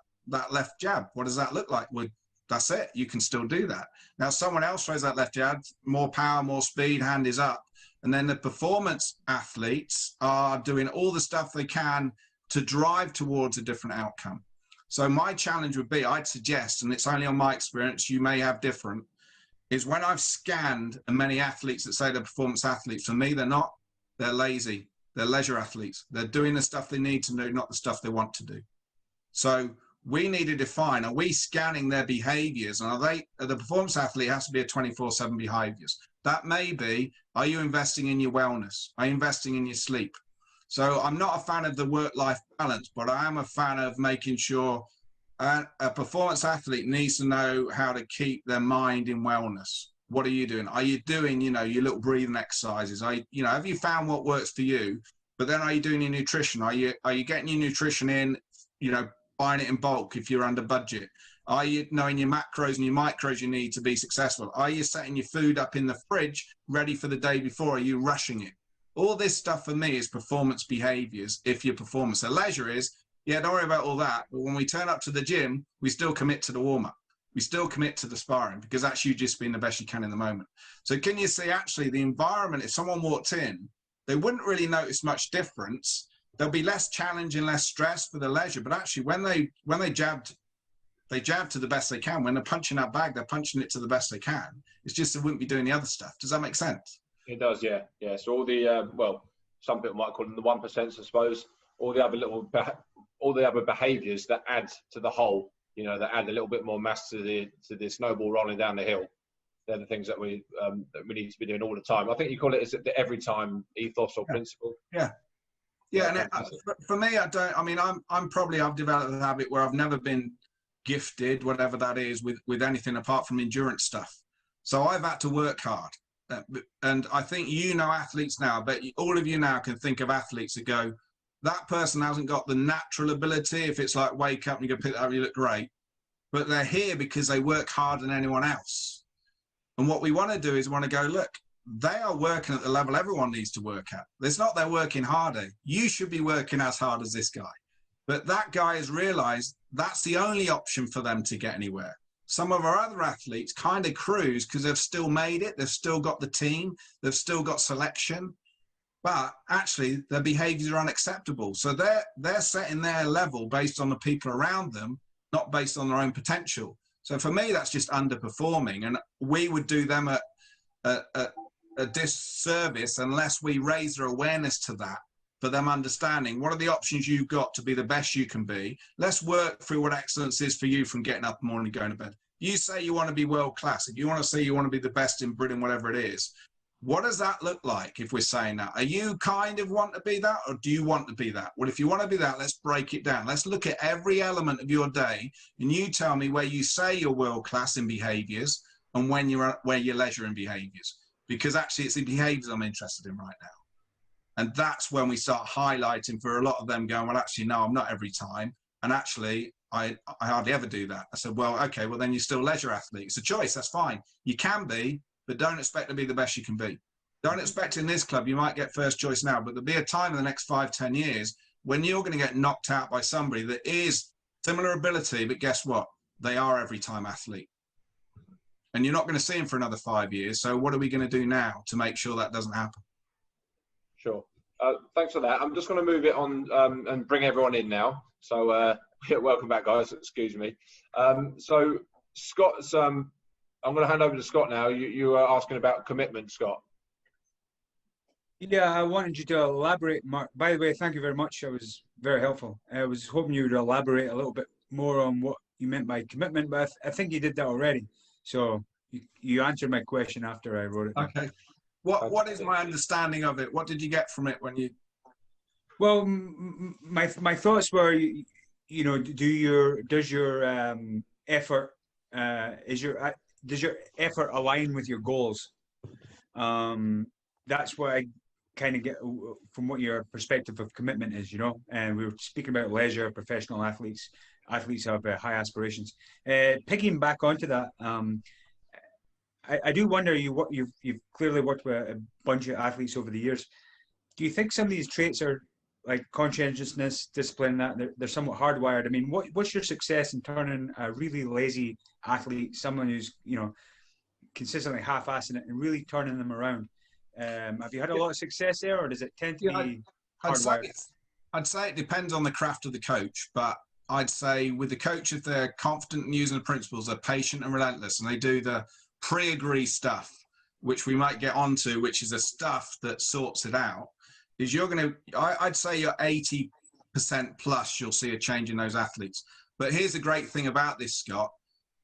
left jab? What does that look like? Well, that's it. You can still do that. Now, someone else throws that left jab, more power, more speed, hand is up. And then the performance athletes are doing all the stuff they can to drive towards a different outcome. So my challenge would be, I'd suggest, and it's only on my experience, you may have different, is when I've scanned and many athletes that say they're performance athletes, for me, they're not. They're lazy. They're leisure athletes. They're doing the stuff they need to do, not the stuff they want to do. So we need to define, are we scanning their behaviors? And the performance athlete has to be a 24/7 behaviors. That may be, are you investing in your wellness? Are you investing in your sleep? So I'm not a fan of the work-life balance, but I am a fan of making sure a performance athlete needs to know how to keep their mind in wellness. What are you doing? Are you doing, you know, your little breathing exercises? Have you found what works for you? But then are you doing your nutrition? Are you getting your nutrition in, you know, buying it in bulk if you're under budget? Are you knowing your macros and your micros you need to be successful? Are you setting your food up in the fridge ready for the day before? Are you rushing it? All this stuff for me is performance behaviors. If your performance, a leisure is, yeah, don't worry about all that. But when we turn up to the gym, we still commit to the warm-up. We still commit to the sparring because that's you just being the best you can in the moment. So can you see actually the environment, if someone walked in, they wouldn't really notice much difference. There'll be less challenge and less stress for the leisure. But actually when they jab to the best they can. When they're punching that bag, they're punching it to the best they can. It's just they wouldn't be doing the other stuff. Does that make sense? It does, yeah. Yeah. So all the, well, some people might call them the 1%, I suppose, all the other behaviours that add to the whole, you know, that add a little bit more mass to the snowball rolling down the hill. They're the things that we need to be doing all the time. I think you call it the every time ethos or principle. Yeah. Yeah, and for me, I've developed a habit where I've never been gifted, whatever that is, with anything apart from endurance stuff. So I've had to work hard. And I think athletes now, but all of you now can think of athletes that go, that person hasn't got the natural ability. If it's like wake up and you go pick that up, you look great. But they're here because they work harder than anyone else. And what we want to do is we want to go, look, they are working at the level everyone needs to work at. It's not they're working harder. You should be working as hard as this guy. But that guy has realized that's the only option for them to get anywhere. Some of our other athletes kind of cruise because they've still made it. They've still got the team. They've still got selection. But actually, their behaviors are unacceptable. So they're setting their level based on the people around them, not based on their own potential. So for me, that's just underperforming. And we would do them a disservice unless we raise their awareness to that, for them understanding what are the options you've got to be the best you can be. Let's work through what excellence is for you from getting up in the morning and going to bed. You say you want to be world class. If you want to say you want to be the best in Britain, whatever it is, what does that look like if we're saying that? Are you kind of want to be that, or do you want to be that? Well, if you want to be that, let's break it down. Let's look at every element of your day, and you tell me where you say you're world class in behaviors and where you're leisure in behaviors. Because actually it's the behaviors I'm interested in right now. And that's when we start highlighting for a lot of them going, well, actually, no, I'm not every time. And actually, I hardly ever do that. I said, well, okay, well, then you're still a leisure athlete. It's a choice. That's fine. You can be, but don't expect to be the best you can be. Don't expect in this club, you might get first choice now, but there'll be a time in the next 5-10 years when you're going to get knocked out by somebody that is similar ability, but guess what? They are every time athlete. And you're not going to see him for another 5 years. So what are we going to do now to make sure that doesn't happen? Sure. Thanks for that. I'm just going to move it on and bring everyone in now. So welcome back, guys. Excuse me. So Scott's, I'm going to hand over to Scott now. You were asking about commitment, Scott. Yeah, I wanted you to elaborate, Mark. By the way, thank you very much. That was very helpful. I was hoping you would elaborate a little bit more on what you meant by commitment, but I think you did that already. So you answered my question after I wrote it down. Okay. What is my understanding of it? What did you get from it when you? Well, my thoughts were, you know, does your effort align with your goals? That's what I kind of get from what your perspective of commitment is, you know. And we were speaking about leisure, professional athletes. Athletes have high aspirations. Picking back onto that, I do wonder, you've clearly worked with a bunch of athletes over the years. Do you think some of these traits are like conscientiousness, discipline, that they're somewhat hardwired? I mean, what's your success in turning a really lazy athlete, someone who's, you know, consistently half-assing it, and really turning them around? Have you had a lot of success there, or does it tend to be hardwired? I'd say it depends on the craft of the coach, but I'd say with the coach, if they're confident in using the principles, they're patient and relentless, and they do the pre-agree stuff, which we might get onto, which is the stuff that sorts it out, is you're going to, I'd say you're 80% plus, you'll see a change in those athletes. But here's the great thing about this, Scott.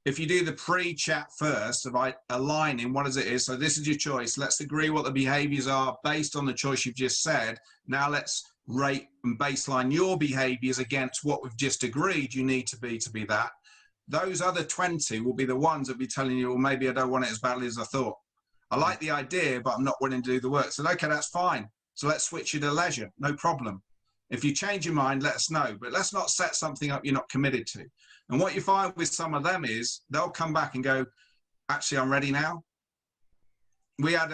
If you do the pre-chat first of aligning what is it is, so this is your choice. Let's agree what the behaviors are based on the choice you've just said. Now let's rate and baseline your behaviors against what we've just agreed you need to be that. Those other 20 will be the ones that be telling you, well, maybe I don't want it as badly as I thought. I like the idea, but I'm not willing to do the work. So, okay, that's fine. So let's switch you to leisure. No problem. If you change your mind, let us know. But let's not set something up you're not committed to. And what you find with some of them is they'll come back and go, actually, I'm ready now. We had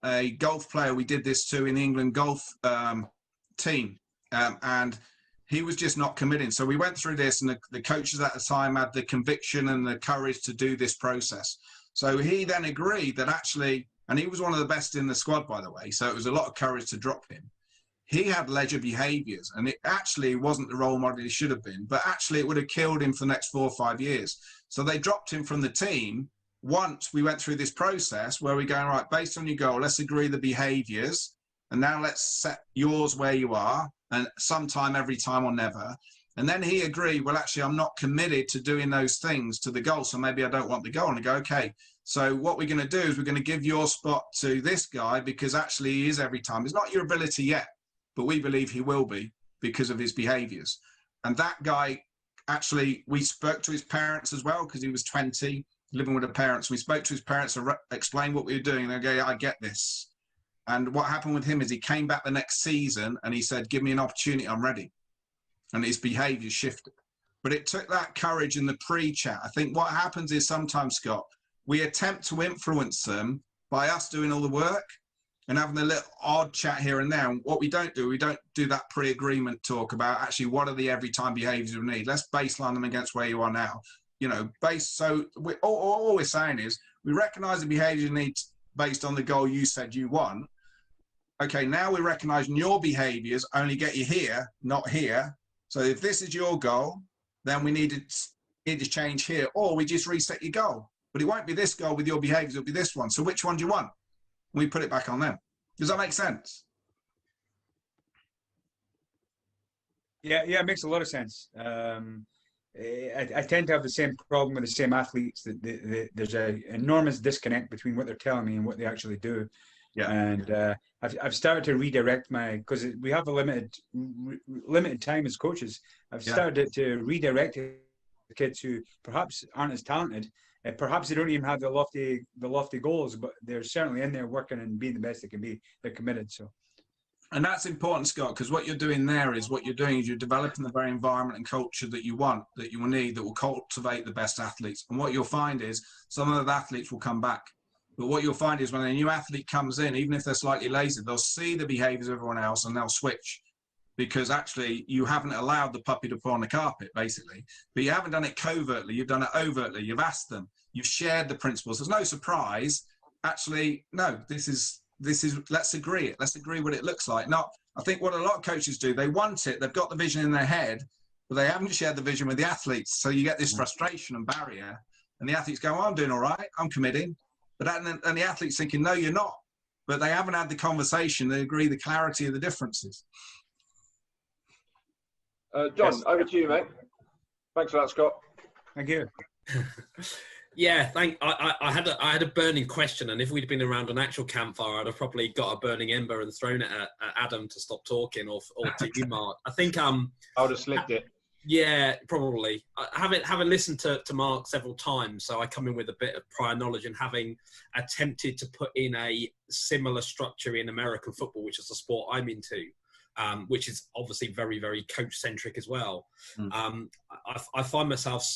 a golf player we did this to in the England golf team. And he was just not committing. So we went through this, and the coaches at the time had the conviction and the courage to do this process. So he then agreed that actually, and he was one of the best in the squad, by the way, so it was a lot of courage to drop him. He had leisure behaviors, and it actually wasn't the role model he should have been, but actually it would have killed him for the next 4 or 5 years. So they dropped him from the team once we went through this process where we're going, right, based on your goal, let's agree the behaviors, and now let's set yours where you are, and sometime, every time, or never. And then he agreed, well, actually, I'm not committed to doing those things to the goal, so maybe I don't want the goal. And I go, okay, so what we're going to do is we're going to give your spot to this guy because actually he is every time. It's not your ability yet, but we believe he will be because of his behaviours. And that guy, actually, we spoke to his parents as well because he was 20, living with the parents. We spoke to his parents and explained what we were doing. They go, yeah, I get this. And what happened with him is he came back the next season and he said, give me an opportunity, I'm ready. And his behaviour shifted. But it took that courage in the pre-chat. I think what happens is sometimes, Scott, we attempt to influence them by us doing all the work and having a little odd chat here and there. And what we don't do that pre-agreement talk about actually what are the every time behaviours we need. Let's baseline them against where you are now. You know, so all we're saying is we recognise the behaviours you need based on the goal you said you want. Okay, now we're recognising your behaviours only get you here, not here. So if this is your goal, then we need to change here, or we just reset your goal. But it won't be this goal with your behaviours, it'll be this one. So which one do you want? We put it back on them. Does that make sense? Yeah, it makes a lot of sense. I tend to have the same problem with the same athletes. That there's an enormous disconnect between what they're telling me and what they actually do. Yeah. And I've started to redirect because we have a limited time as coaches. I've started to redirect the kids who perhaps aren't as talented. Perhaps they don't even have the lofty goals, but they're certainly in there working and being the best they can be. They're committed. So. And that's important, Scott, because what you're doing there is you're developing the very environment and culture that you want, that you will need, that will cultivate the best athletes. And what you'll find is some of the athletes will come back. But what you'll find is when a new athlete comes in, even if they're slightly lazy, they'll see the behaviours of everyone else and they'll switch. Because actually you haven't allowed the puppy to poo on the carpet, basically. But you haven't done it covertly, you've done it overtly. You've asked them, you've shared the principles. There's no surprise. Actually, no, this is let's agree it. Let's agree what it looks like. I think what a lot of coaches do, they want it, they've got the vision in their head, but they haven't shared the vision with the athletes. So you get this frustration and barrier, and the athletes go, I'm doing all right, I'm committing. But and the athlete's thinking, no, you're not. But they haven't had the conversation, they agree the clarity of the differences. John, over to you, mate. Thanks for that, Scott. Thank you. Yeah, I had a burning question, and if we'd been around an actual campfire, I'd have probably got a burning ember and thrown it at Adam to stop talking, or to you, Mark. I think I would have slipped it. Yeah, probably. Having listened to Mark several times, so I come in with a bit of prior knowledge, and having attempted to put in a similar structure in American football, which is the sport I'm into, which is obviously very, very coach-centric as well. I find myself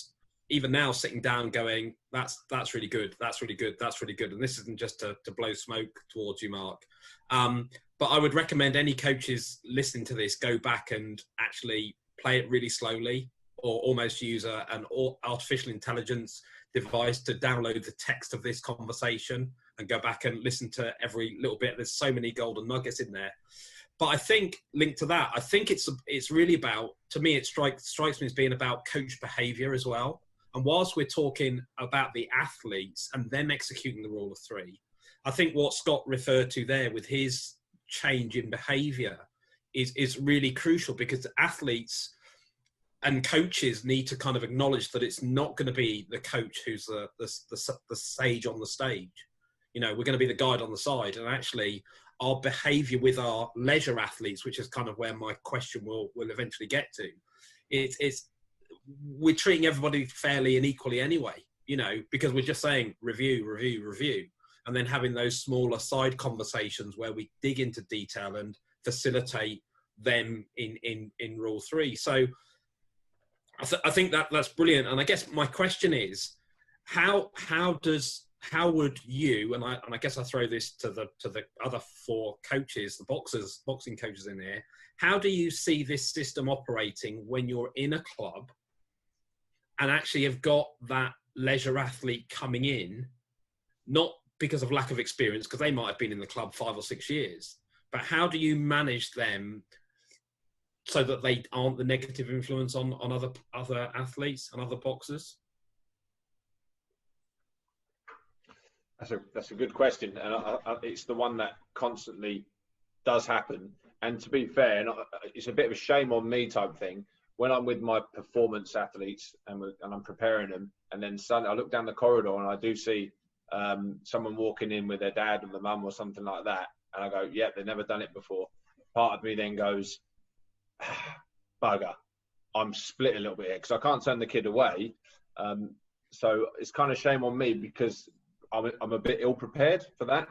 even now sitting down going, that's really good, that's really good, that's really good. And this isn't just to blow smoke towards you, Mark. But I would recommend any coaches listening to this go back and actually play it really slowly, or almost use an artificial intelligence device to download the text of this conversation and go back and listen to every little bit. There's so many golden nuggets in there. But I think linked to that, I think it's really about, to me, it strikes me as being about coach behavior as well. And whilst we're talking about the athletes and them executing the rule of three, I think what Scott referred to there with his change in behavior is really crucial, because athletes and coaches need to kind of acknowledge that it's not going to be the coach who's the sage on the stage. You know, we're going to be the guide on the side. And actually our behavior with our leisure athletes, which is kind of where my question will eventually get to, we're treating everybody fairly and equally anyway, you know, because we're just saying review, and then having those smaller side conversations where we dig into detail and facilitate them in rule three. So I think that's brilliant. And I guess my question is, how would you, and I guess I throw this to the other four coaches, the boxing coaches in here, how do you see this system operating when you're in a club and actually have got that leisure athlete coming in, not because of lack of experience, because they might have been in the club 5 or 6 years, but how do you manage them so that they aren't the negative influence on other athletes and other boxers? That's a good question, and it's the one that constantly does happen. And to be fair, it's a bit of a shame on me type thing. When I'm with my performance athletes and I'm preparing them, and then suddenly I look down the corridor and I do see someone walking in with their dad and the mum or something like that, and I go, yeah, they've never done it before. part of me then goes, bugger, I'm split a little bit here because I can't turn the kid away. So it's kind of shame on me because I'm a bit ill prepared for that.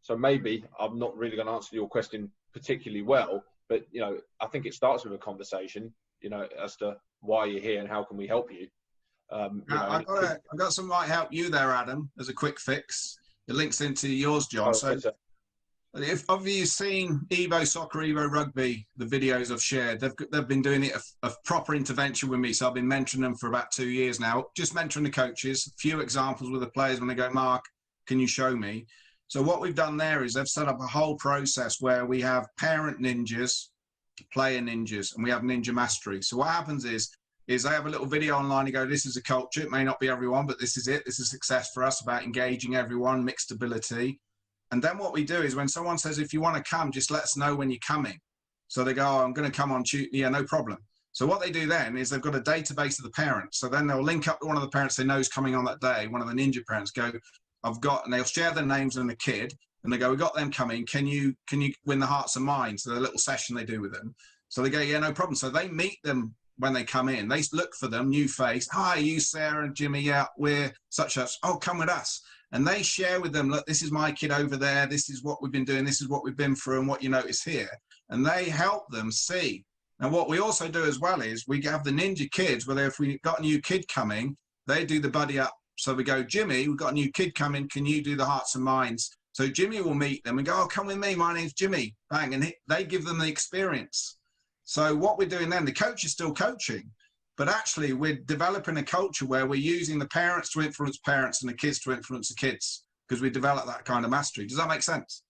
So maybe I'm not really going to answer your question particularly well, but I think it starts with a conversation, as to why you're here and how can we help you. I've got some might help you there, Adam, as a quick fix. It links into yours, John. So if have you seen Evo Soccer, Evo Rugby, the videos I've shared? They've been doing it a proper intervention with me. So I've been mentoring them for about 2 years now, just mentoring the coaches, a few examples with the players when they go, Mark, can you show me? So what we've done there is they've set up a whole process where we have parent ninjas, player ninjas, and we have ninja mastery. So what happens is they have a little video online and go, this is a culture. It may not be everyone, but this is it. This is success for us, about engaging everyone, mixed ability. And then what we do is when someone says, if you want to come, just let us know when you're coming. So they go, oh, I'm going to come on Tuesday. Yeah, no problem. So what they do then is they've got a database of the parents. So then they'll link up to one of the parents they know is coming on that day. One of the ninja parents go, and they'll share their names and the kid. And they go, we got them coming. Can you win the hearts and minds? So the little session they do with them. So they go, yeah, no problem. So they meet them when they come in. They look for them, new face. Hi, you, Sarah and Jimmy. Yeah, we're such. Oh, come with us. And they share with them, look, this is my kid over there. This is what we've been doing. This is what we've been through and what you notice here. And they help them see. Now, what we also do as well is we have the ninja kids, where if we've got a new kid coming, they do the buddy up. So we go, Jimmy, we've got a new kid coming. Can you do the hearts and minds? So Jimmy will meet them and go, oh, come with me. My name's Jimmy. Bang. And they give them the experience. So what we're doing then, the coach is still coaching, but actually we're developing a culture where we're using the parents to influence parents and the kids to influence the kids, because we develop that kind of mastery. Does that make sense?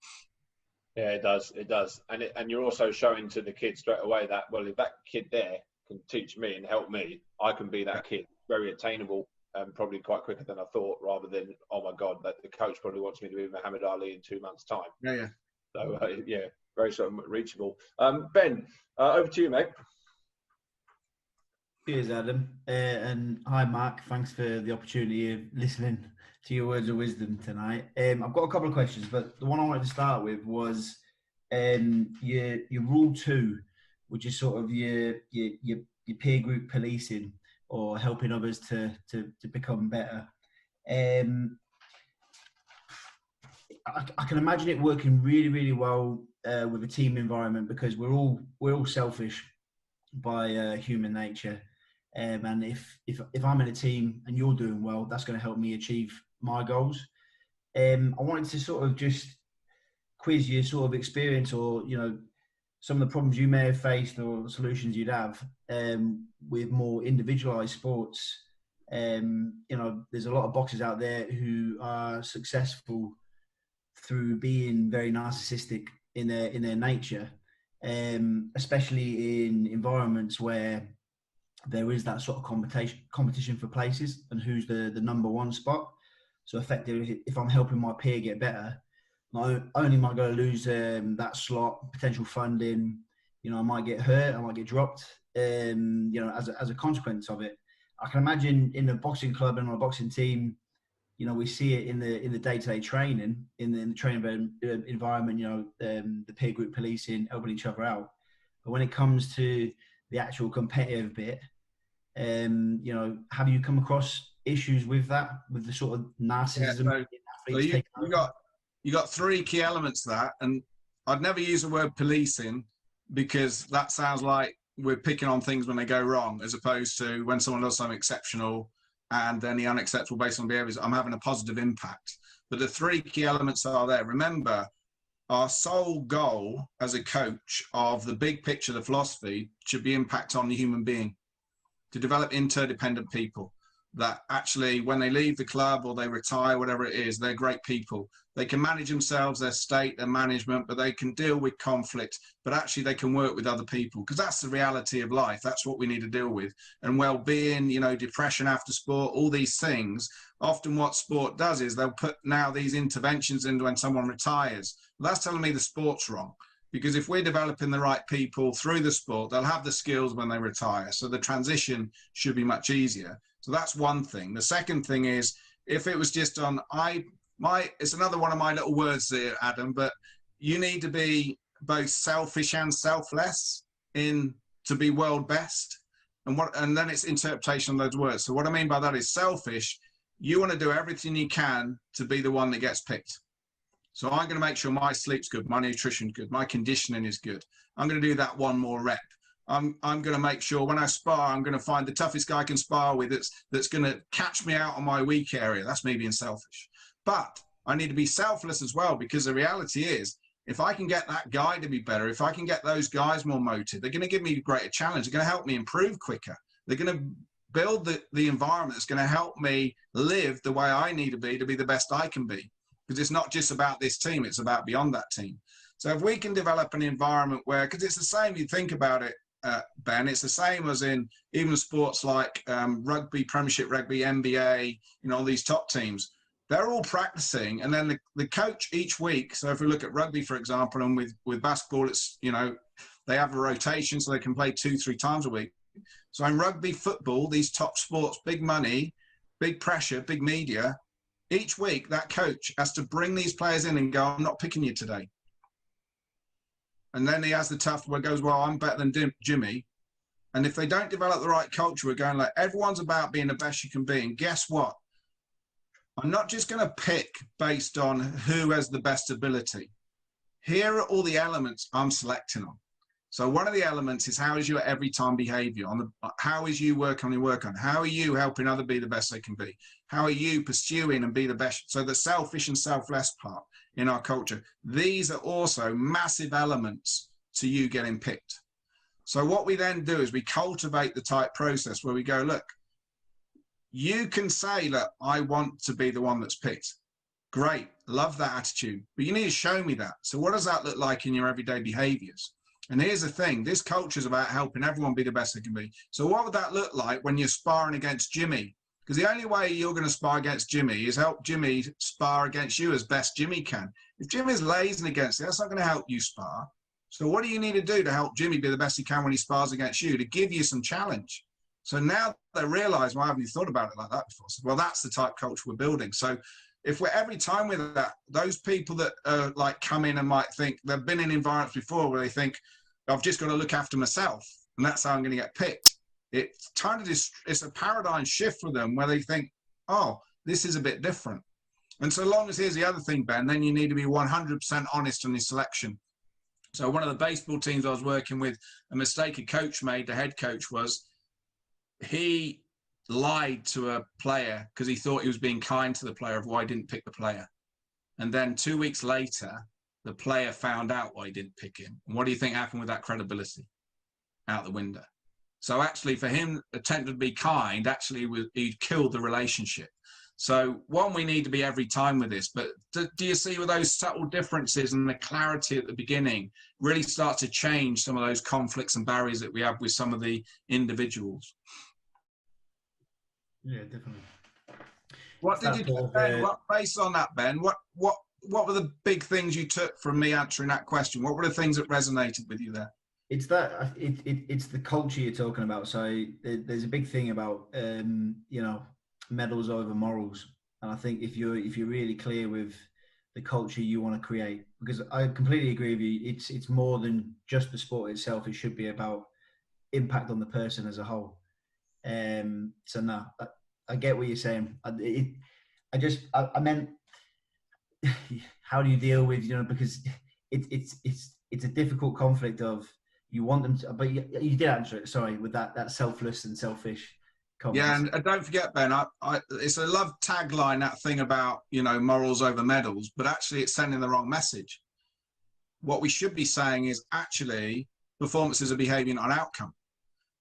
Yeah, it does. It does. And you're also showing to the kids straight away that, well, if that kid there can teach me and help me, I can be that kid. Very attainable and probably quite quicker than I thought, rather than, oh my God, that the coach probably wants me to be Muhammad Ali in 2 months' time. Yeah. So, yeah, very sort of reachable. Ben, over to you, mate. Cheers, Adam. And hi, Mark. Thanks for the opportunity of listening to your words of wisdom tonight. I've got a couple of questions, but the one I wanted to start with was your rule 2, which is sort of your peer group policing or helping others to become better. I can imagine it working really, really well with a team environment, because we're all selfish by human nature. And if I'm in a team and you're doing well, that's going to help me achieve my goals. I wanted to sort of just quiz your sort of experience, or some of the problems you may have faced or solutions you'd have with more individualized sports. There's a lot of boxers out there who are successful through being very narcissistic in their nature, especially in environments where there is that sort of competition for places and who's the number one spot. So effectively, if I'm helping my peer get better, not only am I going to lose that slot, potential funding, I might get hurt, I might get dropped, as a consequence of it. I can imagine in a boxing club and on a boxing team, we see it in the day-to-day training, in the training environment, the peer group policing, helping each other out. But when it comes to the actual competitive bit, have you come across issues with that, with the sort of narcissism? Yeah, so you got 3 key elements to that, and I'd never use the word policing, because that sounds like we're picking on things when they go wrong, as opposed to when someone does something exceptional and any unacceptable based on behaviors, I'm having a positive impact. But the 3 key elements are there. Remember, our sole goal as a coach of the big picture, the philosophy, should be impact on the human being, to develop interdependent people that actually, when they leave the club or they retire, whatever it is, they're great people. They can manage themselves, their state, their management, but they can deal with conflict, but actually they can work with other people, because that's the reality of life. That's what we need to deal with. And well-being, depression after sport, all these things. Often what sport does is they'll put now these interventions in when someone retires. Well, that's telling me the sport's wrong. Because if we're developing the right people through the sport, they'll have the skills when they retire. So the transition should be much easier. So that's one thing. The second thing is, if it was just on, it's another one of my little words there, Adam, but you need to be both selfish and selfless in to be world best. And then it's interpretation of those words. So what I mean by that is selfish. You want to do everything you can to be the one that gets picked. So I'm going to make sure my sleep's good, my nutrition's good, my conditioning is good. I'm going to do that one more rep. I'm going to make sure when I spar, I'm going to find the toughest guy I can spar with that's going to catch me out on my weak area. That's me being selfish. But I need to be selfless as well, because the reality is, if I can get that guy to be better, if I can get those guys more motivated, they're going to give me a greater challenge. They're going to help me improve quicker. They're going to build the environment that's going to help me live the way I need to be the best I can be. Because it's not just about this team, it's about beyond that team. So if we can develop an environment where, because it's the same, you think about it, Ben, it's the same as in even sports like rugby, Premiership Rugby, NBA, all these top teams. They're all practicing, and then the coach each week. So if we look at rugby, for example, and with basketball, it's, they have a rotation so they can play 2-3 times a week. So in rugby, football, these top sports, big money, big pressure, big media, each week that coach has to bring these players in and go, I'm not picking you today. And then he has the tough where it goes, well, I'm better than Jimmy. And if they don't develop the right culture, we're going like, everyone's about being the best you can be. And guess what? I'm not just going to pick based on who has the best ability. Here are all the elements I'm selecting on. So one of the elements is, how is your every time behavior? How is you working on your work on? How are you helping others be the best they can be? How are you pursuing and be the best? So the selfish and selfless part in our culture, these are also massive elements to you getting picked. So what we then do is we cultivate the type process where we go, look, you can say, look, I want to be the one that's picked. Great, love that attitude, but you need to show me that. So what does that look like in your everyday behaviors? And here's the thing, this culture is about helping everyone be the best they can be. So what would that look like when you're sparring against Jimmy? Because the only way you're going to spar against Jimmy is help Jimmy spar against you as best Jimmy can. If Jimmy's lazing against it, that's not going to help you spar. So what do you need to do to help Jimmy be the best he can when he spars against you, to give you some challenge? So now they realize, well, I haven't thought about it like that before. So, well, that's the type of culture we're building. So if we're every time with that, those people that like come in and might think they've been in environments before where they think, I've just got to look after myself and that's how I'm going to get picked. It's a paradigm shift for them where they think, oh, this is a bit different. And so long as, here's the other thing, Ben, then you need to be 100% honest on your selection. So one of the baseball teams I was working with, a mistake a coach made, the head coach, was he lied to a player because he thought he was being kind to the player of why he didn't pick the player. And then 2 weeks later, the player found out why he didn't pick him. And what do you think happened with that credibility? Out the window. So actually for him attempting to be kind, actually he killed the relationship. So one, we need to be every time with this, but do you see with those subtle differences and the clarity at the beginning really start to change some of those conflicts and barriers that we have with some of the individuals? Yeah, definitely. What did you do, Ben? Based on that, Ben, what were the big things you took from me answering that question? What were the things that resonated with you there? It's that it's the culture you're talking about. So there's a big thing about medals over morals, and I think if you're really clear with the culture you want to create, because I completely agree with you, it's more than just the sport itself. It should be about impact on the person as a whole. So no, I get what you're saying. I meant how do you deal with, because it's a difficult conflict of, you want them to, but you did answer it, sorry, with that selfless and selfish comments. Yeah, and don't forget, Ben, it's a love tagline, that thing about, morals over medals, but actually it's sending the wrong message. What we should be saying is actually performances are behaving on outcome.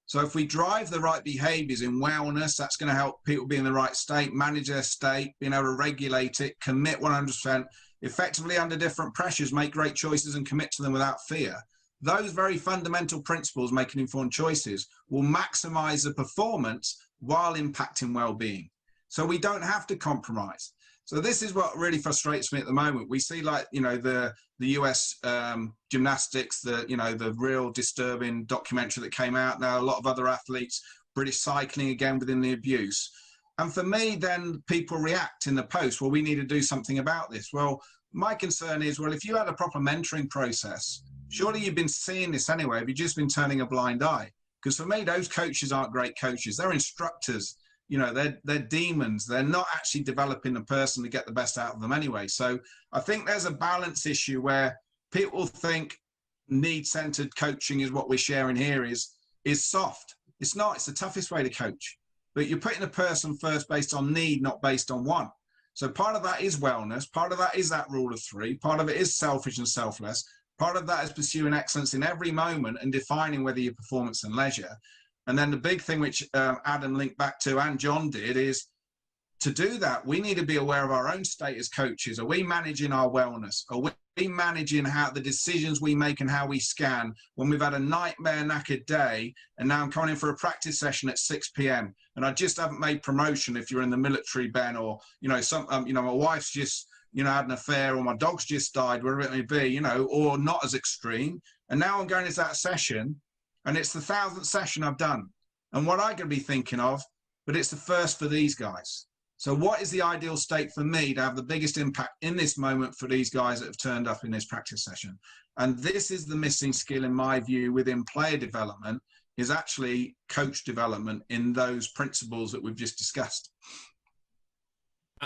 So if we drive the right behaviors in wellness, that's going to help people be in the right state, manage their state, being able to regulate it, commit 100%, effectively under different pressures, make great choices and commit to them without fear. Those very fundamental principles, making informed choices, will maximize the performance while impacting well-being. So we don't have to compromise. So this is what really frustrates me at the moment. We see, like, the US gymnastics, the real disturbing documentary that came out now, a lot of other athletes, British cycling again within the abuse. And for me, then people react in the post, well, we need to do something about this. Well, my concern is, well, if you had a proper mentoring process Surely you've been seeing this anyway. Have you just been turning a blind eye? Because for me, those coaches aren't great coaches. They're instructors. You know, they're demons. They're not actually developing the person to get the best out of them anyway. So I think there's a balance issue where people think need-centered coaching is what we're sharing here is soft. It's not. It's the toughest way to coach. But you're putting a person first based on need, not based on want. So part of that is wellness. Part of that is that rule of three. Part of it is selfish and selfless. Part of that is pursuing excellence in every moment and defining whether you're performance and leisure. And then the big thing which Adam linked back to and John did is to do that, we need to be aware of our own state as coaches. Are we managing our wellness? Are we managing how the decisions we make and how we scan when we've had a nightmare knackered day and now I'm coming in for a practice session at 6 p.m. and I just haven't made promotion if you're in the military, Ben, or, you know, my wife's just, you know, had an affair or my dog's just died, wherever it may be, you know, or not as extreme. And now I'm going into that session and it's the 1,000th session I've done. And what I'm going to be thinking of, but it's the first for these guys. So what is the ideal state for me to have the biggest impact in this moment for these guys that have turned up in this practice session? And this is the missing skill, in my view, within player development, is actually coach development in those principles that we've just discussed.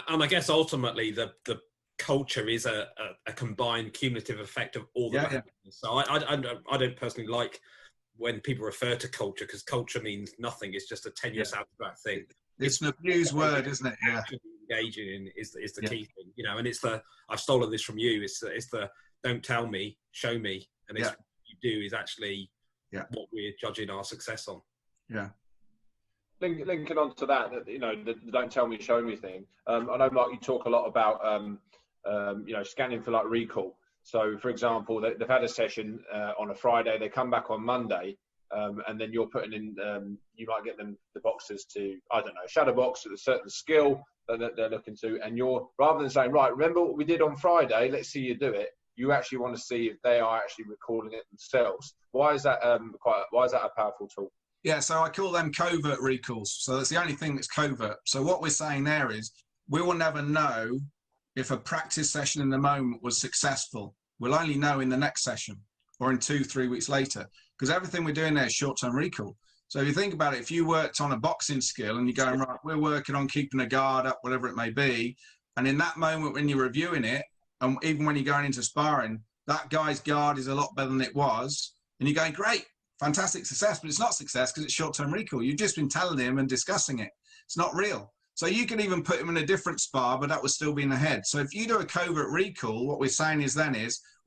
And I guess ultimately the culture is a combined cumulative effect of all the behaviors. So I don't personally like when people refer to culture, because culture means nothing. It's just a tenuous abstract thing. It's an abused word, isn't it? Yeah. Engaging in is the key thing, you know. And it's I've stolen this from you. It's the don't tell me, show me, and it's what you do is actually what we're judging our success on. Yeah. Linking on to that, you know, the don't tell me, show me thing. I know, Mark, you talk a lot about you know, scanning for like recall. So, for example, they've had a session on a Friday. They come back on Monday. And then you're putting in, you might get them the boxes to, I don't know, shadow box with a certain skill that they're looking to. And you're, rather than saying, right, remember what we did on Friday, let's see you do it, you actually want to see if they are actually recalling it themselves. Why is that why is that a powerful tool? Yeah, so I call them covert recalls. So that's the only thing that's covert. So what we're saying there is we will never know if a practice session in the moment was successful. We'll only know in the next session or in 2-3 weeks later. Because everything we're doing there is short-term recall. So if you think about it, if you worked on a boxing skill and you're going, right, we're working on keeping a guard up, whatever it may be, and in that moment when you're reviewing it, and even when you're going into sparring, that guy's guard is a lot better than it was, and you're going, great, fantastic success, but it's not success because it's short-term recall. You've just been telling him and discussing it. It's not real. So you can even put him in a different spar, but that would still be in the head. So if you do a covert recall, what we're saying is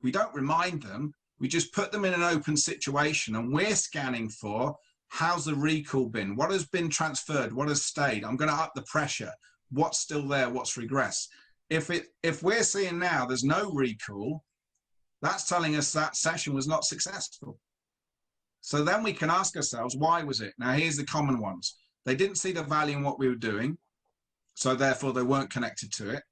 we don't remind them. We just put them in an open situation and we're scanning for how's the recall been? What has been transferred? What has stayed? I'm going to up the pressure. What's still there? What's regressed? If we're seeing now there's no recall, that's telling us that session was not successful. So then we can ask ourselves, why was it? Now, here's the common ones. They didn't see the value in what we were doing, so therefore they weren't connected to it.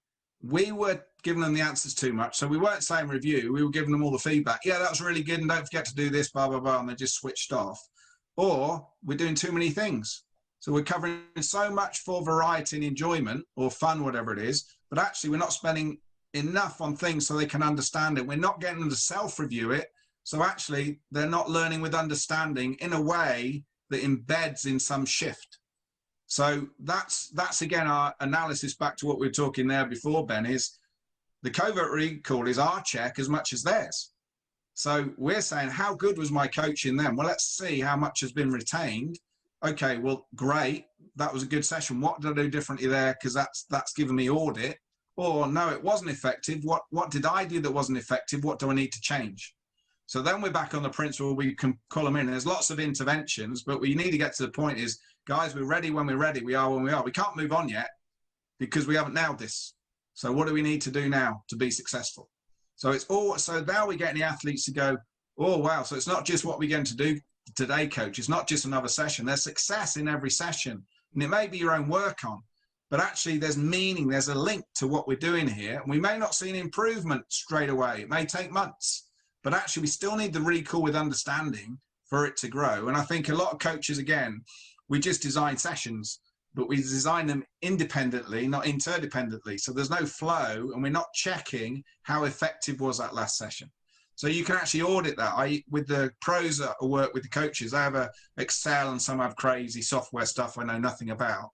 We were giving them the answers too much. So we weren't saying review. We were giving them all the feedback. Yeah, that was really good. And don't forget to do this, blah, blah, blah. And they just switched off. Or we're doing too many things. So we're covering so much for variety and enjoyment or fun, whatever it is. But actually, we're not spending enough on things so they can understand it. We're not getting them to self-review it. So actually, they're not learning with understanding in a way that embeds in some shift. So that's again our analysis back to what we were talking there before, Ben, is the covert recall is our check as much as theirs. So we're saying, how good was my coaching then? Well, let's see how much has been retained. Okay, well, great. That was a good session. What did I do differently there? Because that's given me audit. Or no, it wasn't effective. What did I do that wasn't effective? What do I need to change? So then we're back on the principle we can call them in. And there's lots of interventions, but we need to get to the point is, guys, we're ready when we're ready. We are when we are. We can't move on yet because we haven't nailed this. So what do we need to do now to be successful? So so now we're getting the athletes to go, oh, wow. So it's not just what we're going to do today, coach. It's not just another session. There's success in every session. And it may be your own work on, but actually there's meaning. There's a link to what we're doing here. And we may not see an improvement straight away. It may take months, but actually we still need the recall with understanding for it to grow. And I think a lot of coaches, again, we just design sessions, but we design them independently, not interdependently. So there's no flow and we're not checking how effective was that last session. So you can actually audit that. With the pros that work with the coaches, they have a Excel and some have crazy software stuff I know nothing about,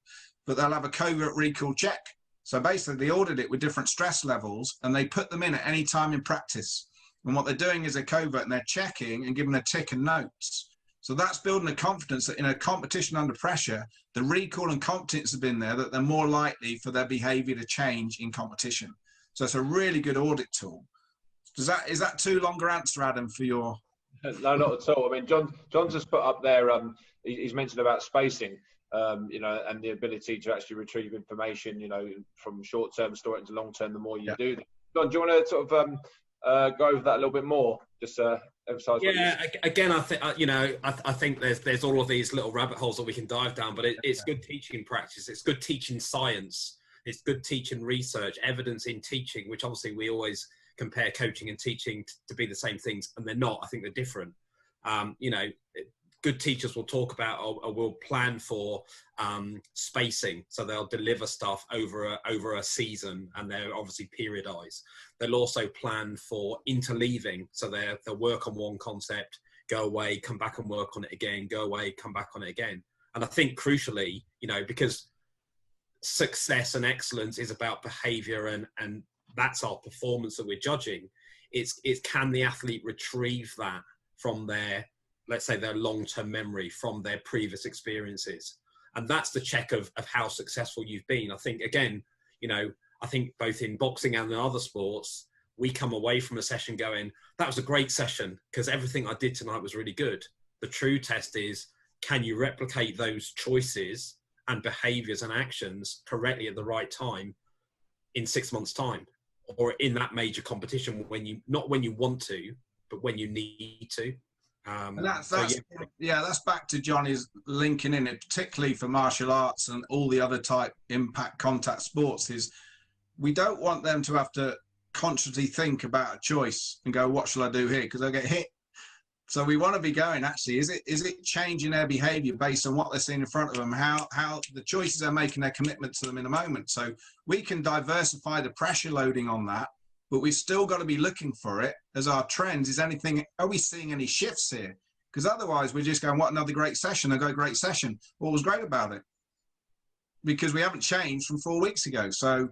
but they'll have a covert recall check. So basically they audit it with different stress levels and they put them in at any time in practice. And what they're doing is they're covert and they're checking and giving a tick and notes. So that's building a confidence that in a competition under pressure, the recall and competence have been there, that they're more likely for their behavior to change in competition. So it's a really good audit tool. Is that too longer answer, Adam, for your? No, not at all. I mean, John's just put up there. He's mentioned about spacing, you know, and the ability to actually retrieve information, you know, from short-term storage to long-term. The more you do that. John, do you want to sort of go over that a little bit more? Just emphasise. Yeah. Again, I think you know, I think there's all of these little rabbit holes that we can dive down, but it's good teaching practice. It's good teaching science. It's good teaching research, evidence in teaching, which obviously we always compare coaching and teaching to be the same things, and they're not. I think they're different. You know, good teachers will talk about or will plan for spacing, so they'll deliver stuff over a season, and they're obviously periodized. They'll also plan for interleaving, so they'll work on one concept, go away, come back and work on it again, go away, come back on it again. And I think crucially, you know, because success and excellence is about behavior and that's our performance that we're judging. It's can the athlete retrieve that from their, let's say, their long-term memory, from their previous experiences. And that's the check of how successful you've been. I think, again, you know, I think both in boxing and in other sports, we come away from a session going, that was a great session because everything I did tonight was really good. The true test is, can you replicate those choices and behaviors and actions correctly at the right time in 6 months' time? Or in that major competition, when you not when you want to, but when you need to. And that's back to Johnny's linking in it, particularly for martial arts and all the other type impact contact sports. Is we don't want them to have to consciously think about a choice and go, what shall I do here? Because they'll get hit. So we want to be going, actually, is it changing their behavior based on what they're seeing in front of them, how the choices they're making, their commitment to them in a moment. So we can diversify the pressure loading on that, but we've still got to be looking for it as our trends. Are we seeing any shifts here? Because otherwise we're just going, what another great session. I go, great session. What was great about it? Because we haven't changed from 4 weeks ago. So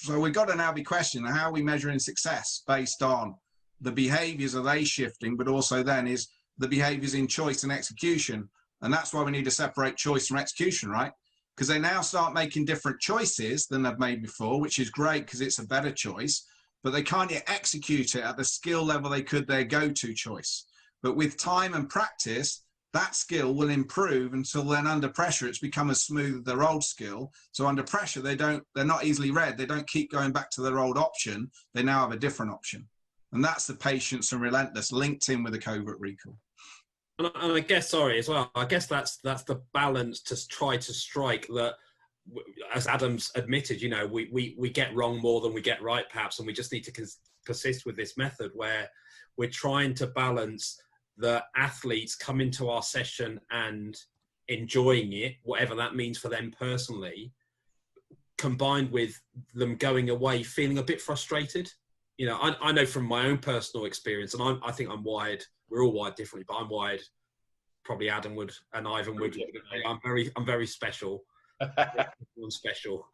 we've got to now be questioning, how are we measuring success based on the behaviors? Are they shifting? But also then is the behaviors in choice and execution. And that's why we need to separate choice from execution, right? Because they now start making different choices than they've made before, which is great because it's a better choice, but they can't yet execute it at the skill level they could their go-to choice. But with time and practice, that skill will improve until then under pressure, it's become as smooth as their old skill. So under pressure, they're not easily read. They don't keep going back to their old option. They now have a different option. And that's the patience and relentless linked in with the covert recall. And I guess, sorry, as well, I guess that's the balance to try to strike that, as Adam's admitted, you know, we get wrong more than we get right, perhaps, and we just need to persist with this method where we're trying to balance the athletes come into our session and enjoying it, whatever that means for them personally, combined with them going away feeling a bit frustrated. You know, I know from my own personal experience, and I think I'm wired. We're all wired differently, but I'm wired. Probably Adam would and Ivan would. I'm very special. I'm special.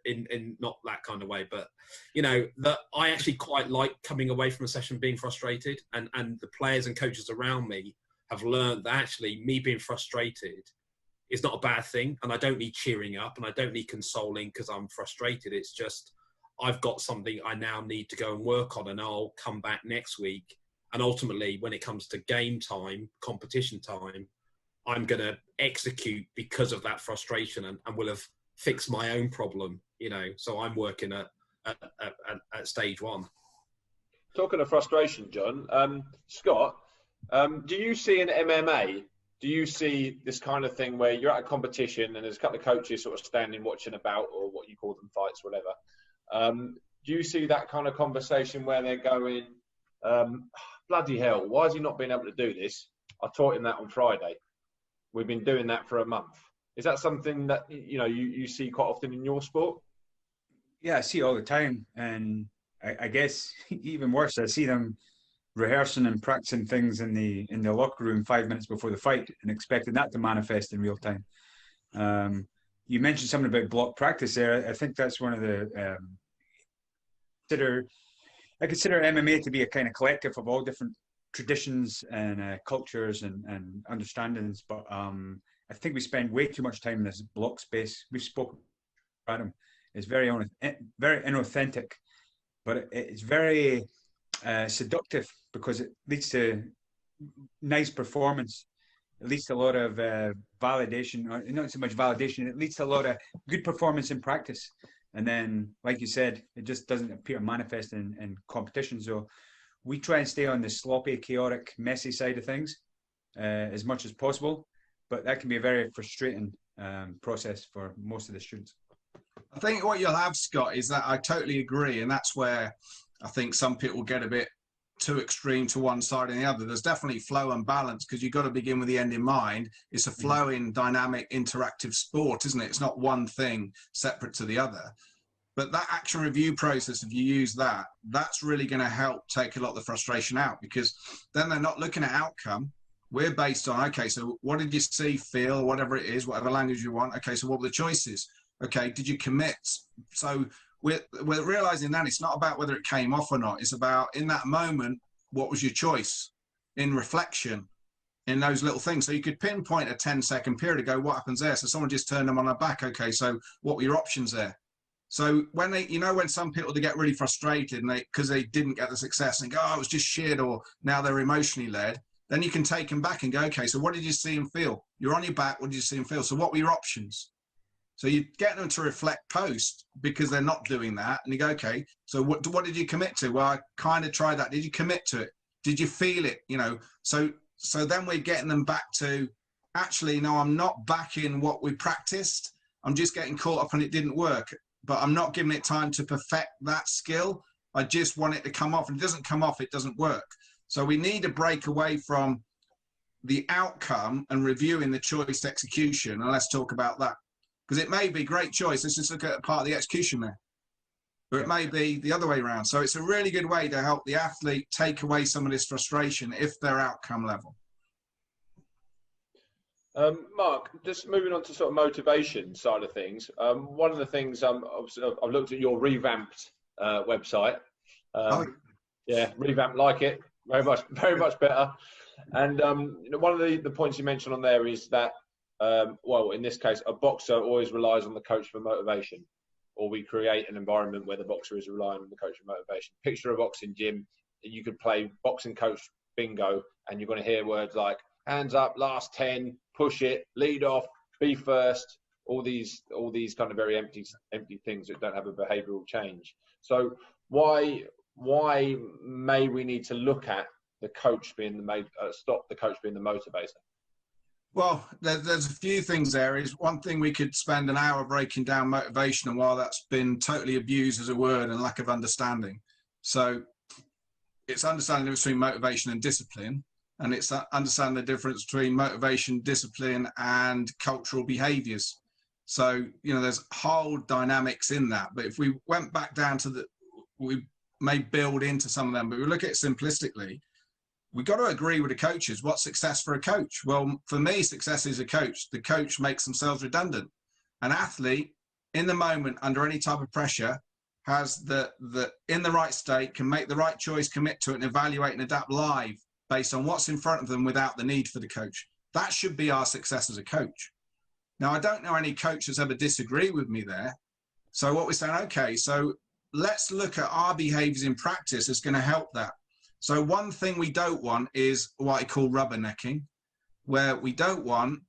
In not that kind of way, but you know that I actually quite like coming away from a session being frustrated, and the players and coaches around me have learned that actually me being frustrated is not a bad thing, and I don't need cheering up, and I don't need consoling because I'm frustrated. It's just I've got something I now need to go and work on, and I'll come back next week. And ultimately, when it comes to game time, competition time, I'm going to execute because of that frustration and will have fixed my own problem, you know. So I'm working at stage one. Talking of frustration, John, Scott, do you see in MMA, do you see this kind of thing where you're at a competition and there's a couple of coaches sort of standing watching about, or what you call them, fights, whatever. Do you see that kind of conversation where they're going, bloody hell, why has he not been able to do this? I taught him that on Friday. We've been doing that for a month. Is that something that, you know, you see quite often in your sport? Yeah, I see it all the time. And I guess even worse, I see them rehearsing and practicing things in the locker room 5 minutes before the fight and expecting that to manifest in real time. You mentioned something about block practice there. I think that's one of the I consider MMA to be a kind of collective of all different traditions and cultures and understandings. But I think we spend way too much time in this block space. We've spoken about them. It's very inauthentic, but it's very seductive because it leads to nice performance. It leads to a lot of validation, or not so much validation. It leads to a lot of good performance in practice. And then, like you said, it just doesn't appear to manifest in competition. So we try and stay on the sloppy, chaotic, messy side of things as much as possible. But that can be a very frustrating process for most of the students. I think what you'll have, Scott, is that I totally agree. And that's where I think some people get a bit too extreme to one side and the other. There's definitely flow and balance, because you've got to begin with the end in mind. It's a flowing, dynamic, interactive sport, isn't it? It's not one thing separate to the other. But that action review process, if you use that, that's really going to help take a lot of the frustration out, because then they're not looking at outcome. We're based on, okay, so what did you see, feel, whatever it is, whatever language you want. Okay, so what were the choices? Okay, did you commit? So we're realizing that it's not about whether it came off or not. It's about, in that moment, what was your choice? In reflection, in those little things. So you could pinpoint a 10-second period to go, what happens there? So someone just turned them on their back. Okay, so what were your options there? So when they, when some people, they get really frustrated and because they didn't get the success and go, oh, it was just shit, or now they're emotionally led, then you can take them back and go, okay, so what did you see and feel? You're on your back, what did you see and feel? So what were your options? So you get them to reflect post, because they're not doing that. And you go, okay, so what did you commit to? Well, I kind of tried that. Did you commit to it? Did you feel it? So then we're getting them back to, actually, no, I'm not back in what we practiced. I'm just getting caught up and it didn't work, but I'm not giving it time to perfect that skill. I just want it to come off, and it doesn't come off, it doesn't work. So we need to break away from the outcome and reviewing the choice execution. And let's talk about that. Because it may be great choice. Let's just look at part of the execution there. But it may be the other way around. So it's a really good way to help the athlete take away some of this frustration if they're outcome level. Mark, just moving on to sort of motivation side of things. One of the things I've looked at your revamped website. Yeah, revamped, like it very much better. And one of the points you mentioned on there is that, well, in this case, a boxer always relies on the coach for motivation, or we create an environment where the boxer is relying on the coach for motivation. Picture a boxing gym. You could play boxing coach bingo, and you're going to hear words like hands up, last 10, push it, lead off, be first, all these kind of very empty things that don't have a behavioural change. So why may we need to look at the coach being stop the coach being the motivator? Well, there's a few things there. Is one thing, we could spend an hour breaking down motivation and why that's been totally abused as a word and lack of understanding. So it's understanding the difference between motivation and discipline, and it's understanding the difference between motivation, discipline, and cultural behaviours. So, there's whole dynamics in that. But if we went back down to we may build into some of them, but we look at it simplistically. We've got to agree with the coaches. What's success for a coach? Well, for me, success is a coach. The coach makes themselves redundant. An athlete, in the moment, under any type of pressure, has in the right state, can make the right choice, commit to it, and evaluate and adapt live based on what's in front of them without the need for the coach. That should be our success as a coach. Now, I don't know any coach that's ever disagreed with me there. So what we're saying, okay, so let's look at our behaviors in practice that's going to help that. So one thing we don't want is what I call rubbernecking, where we don't want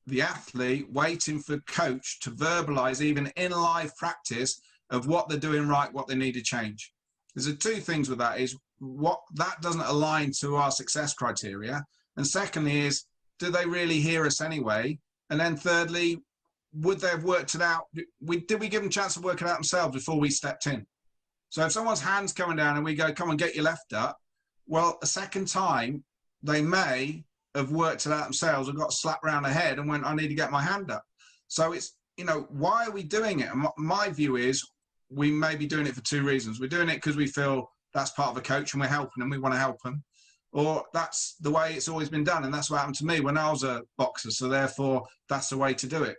the athlete waiting for coach to verbalize, even in live practice, of what they're doing right, what they need to change. There's two things with that, is what that doesn't align to our success criteria. And secondly is, do they really hear us anyway? And then thirdly, would they have worked it out? Did we give them a chance to work it out themselves before we stepped in? So if someone's hand's coming down and we go, come on, get your left up. Well, a second time, they may have worked it out themselves and got slapped around the head and went, I need to get my hand up. So it's, why are we doing it? And my view is, we may be doing it for two reasons. We're doing it because we feel that's part of a coach and we're helping them, we want to help them. Or that's the way it's always been done. And that's what happened to me when I was a boxer. So therefore, that's the way to do it.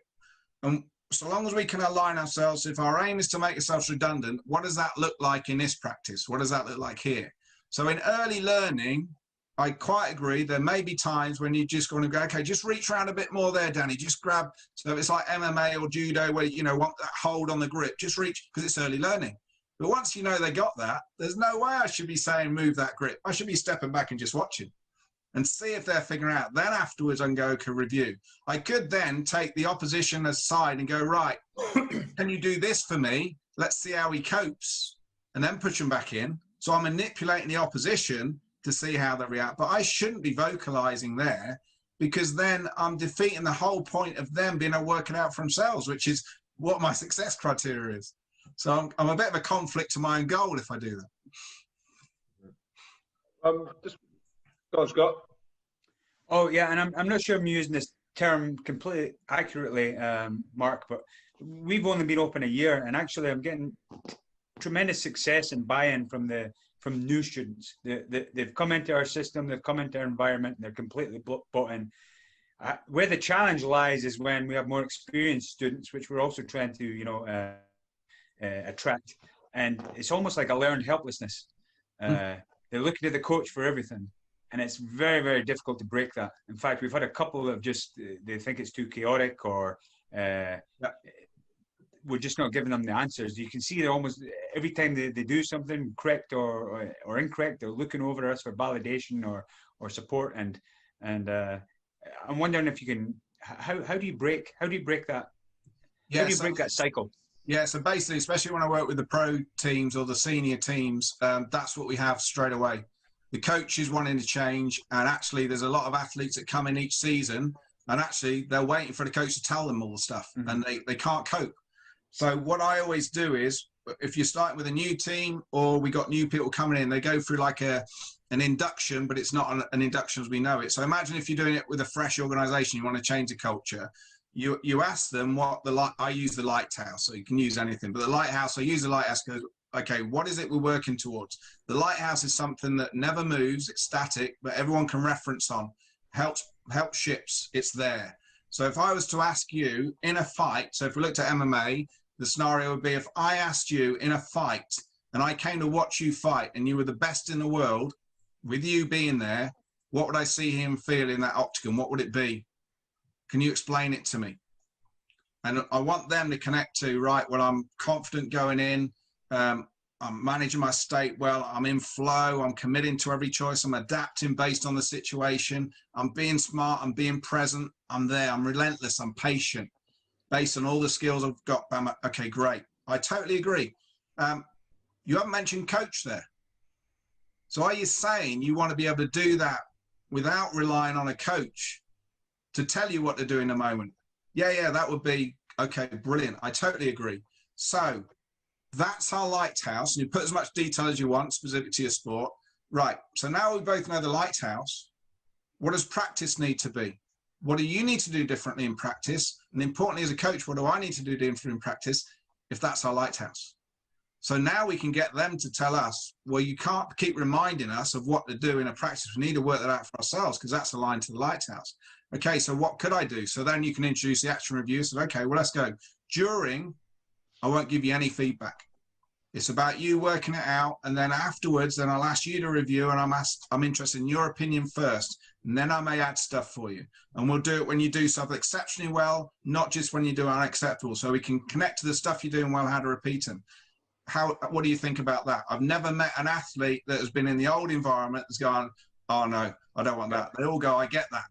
And so long as we can align ourselves, if our aim is to make ourselves redundant, what does that look like in this practice? What does that look like here? So in early learning, I quite agree. There may be times when you're just going to go, okay, just reach around a bit more there, Danny. Just grab. So it's like MMA or judo where, you know, want that hold on the grip. Just reach, because it's early learning. But once you know they got that, there's no way I should be saying move that grip. I should be stepping back and just watching and see if they're figuring out. Then afterwards I can go to review. I could then take the opposition aside and go, right, can you do this for me? Let's see how he copes, and then push him back in. So I'm manipulating the opposition to see how they react. But I shouldn't be vocalizing there, because then I'm defeating the whole point of them being able to work it out for themselves, which is what my success criteria is. So I'm a bit of a conflict to my own goal if I do that. Just go on, Scott. Oh yeah, and I'm not sure I'm using this term completely accurately, Mark, but we've only been open a year, and actually I'm getting tremendous success and buy-in from new students. They've come into our system, they've come into our environment, and they're completely bought in. Where the challenge lies is when we have more experienced students, which we're also trying to, attract, and it's almost like a learned helplessness. They're looking to the coach for everything, and it's very, very difficult to break that. In fact, we've had a couple of just, they think it's too chaotic, or we're just not giving them the answers. You can see they're almost, every time they do something correct or incorrect, they're looking over us for validation or support. And I'm wondering if you can, how do you break that? Yeah, how do you break that cycle? Yeah, so basically, especially when I work with the pro teams or the senior teams, that's what we have straight away. The coach is wanting to change, and actually there's a lot of athletes that come in each season, and actually they're waiting for the coach to tell them all the stuff, and they can't cope. So what I always do is, if you're starting with a new team or we got new people coming in, they go through like an induction, but it's not an induction as we know it. So imagine if you're doing it with a fresh organization, you want to change the culture. You ask them what I use the lighthouse, so you can use anything, but the lighthouse, I use the lighthouse goes, okay, what is it we're working towards? The lighthouse is something that never moves, it's static, but everyone can reference on, help ships, it's there. So if I was to ask you in a fight, so if we looked at MMA, the scenario would be if I asked you in a fight and I came to watch you fight and you were the best in the world, with you being there, what would I see him feel in that octagon? What would it be? Can you explain it to me? And I want them to connect to, right, well, I'm confident going in, I'm managing my state well, I'm in flow, I'm committing to every choice, I'm adapting based on the situation, I'm being smart, I'm being present, I'm there, I'm relentless, I'm patient, based on all the skills I've got. Okay, great. I totally agree. You haven't mentioned coach there. So are you saying you want to be able to do that without relying on a coach to tell you what to do in a moment? Yeah, that would be, okay, brilliant. I totally agree. So that's our lighthouse, and you put as much detail as you want specific to your sport. Right, so now we both know the lighthouse. What does practice need to be? What do you need to do differently in practice? And importantly, as a coach, what do I need to do differently in practice if that's our lighthouse? So now we can get them to tell us, well, you can't keep reminding us of what to do in a practice. We need to work that out for ourselves, because that's aligned to the lighthouse. Okay, so what could I do? So then you can introduce the action review. So, okay, well, let's go. During, I won't give you any feedback. It's about you working it out. And then afterwards, then I'll ask you to review, and I'm interested in your opinion first. And then I may add stuff for you. And we'll do it when you do something exceptionally well, not just when you do unacceptable. So we can connect to the stuff you're doing well, how to repeat them. What do you think about that? I've never met an athlete that has been in the old environment that's gone, oh no, I don't want that. They all go, I get that.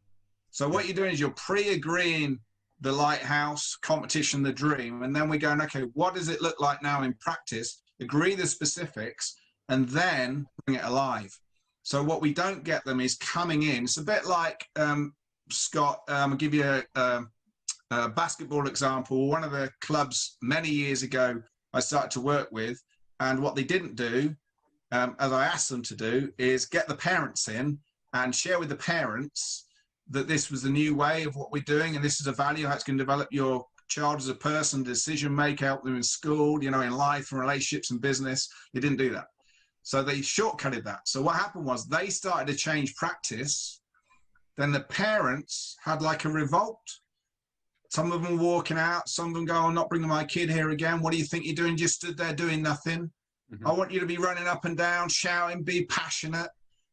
So what you're doing is you're pre-agreeing the lighthouse, competition, the dream, and then we're going, okay, what does it look like now in practice? Agree the specifics, and then bring it alive. So what we don't get them is coming in. It's a bit like, Scott, I'll give you a basketball example. One of the clubs many years ago I started to work with, and what they didn't do, as I asked them to do, is get the parents in and share with the parents that this was the new way of what we're doing, and this is a value, how it's going to develop your child as a person, decision maker, help them in school, you know, in life and relationships and business. You didn't do that. So they shortcutted that. So what happened was they started to change practice. Then the parents had like a revolt. Some of them walking out, some of them go, I'm not bringing my kid here again. What do you think you're doing? Just stood there doing nothing. I want you to be running up and down, shouting, be passionate.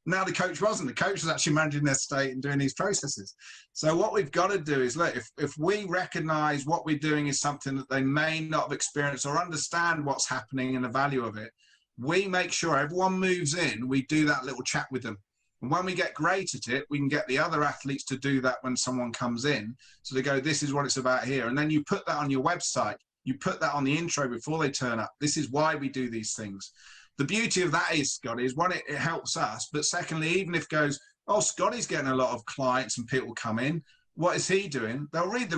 Now the coach wasn't. The coach was actually managing their state and doing these processes. So what we've got to do is, look, if we recognize what we're doing is something that they may not have experienced or understand what's happening and the value of it, we make sure everyone moves in, we do that little chat with them. And when we get great at it, we can get the other athletes to do that when someone comes in. So they go, this is what it's about here. And then you put that on your website. You put that on the intro before they turn up. This is why we do these things. The beauty of that is, Scotty, is one, it helps us. But secondly, even if it goes, oh, Scotty's getting a lot of clients and people come in, what is he doing? They'll read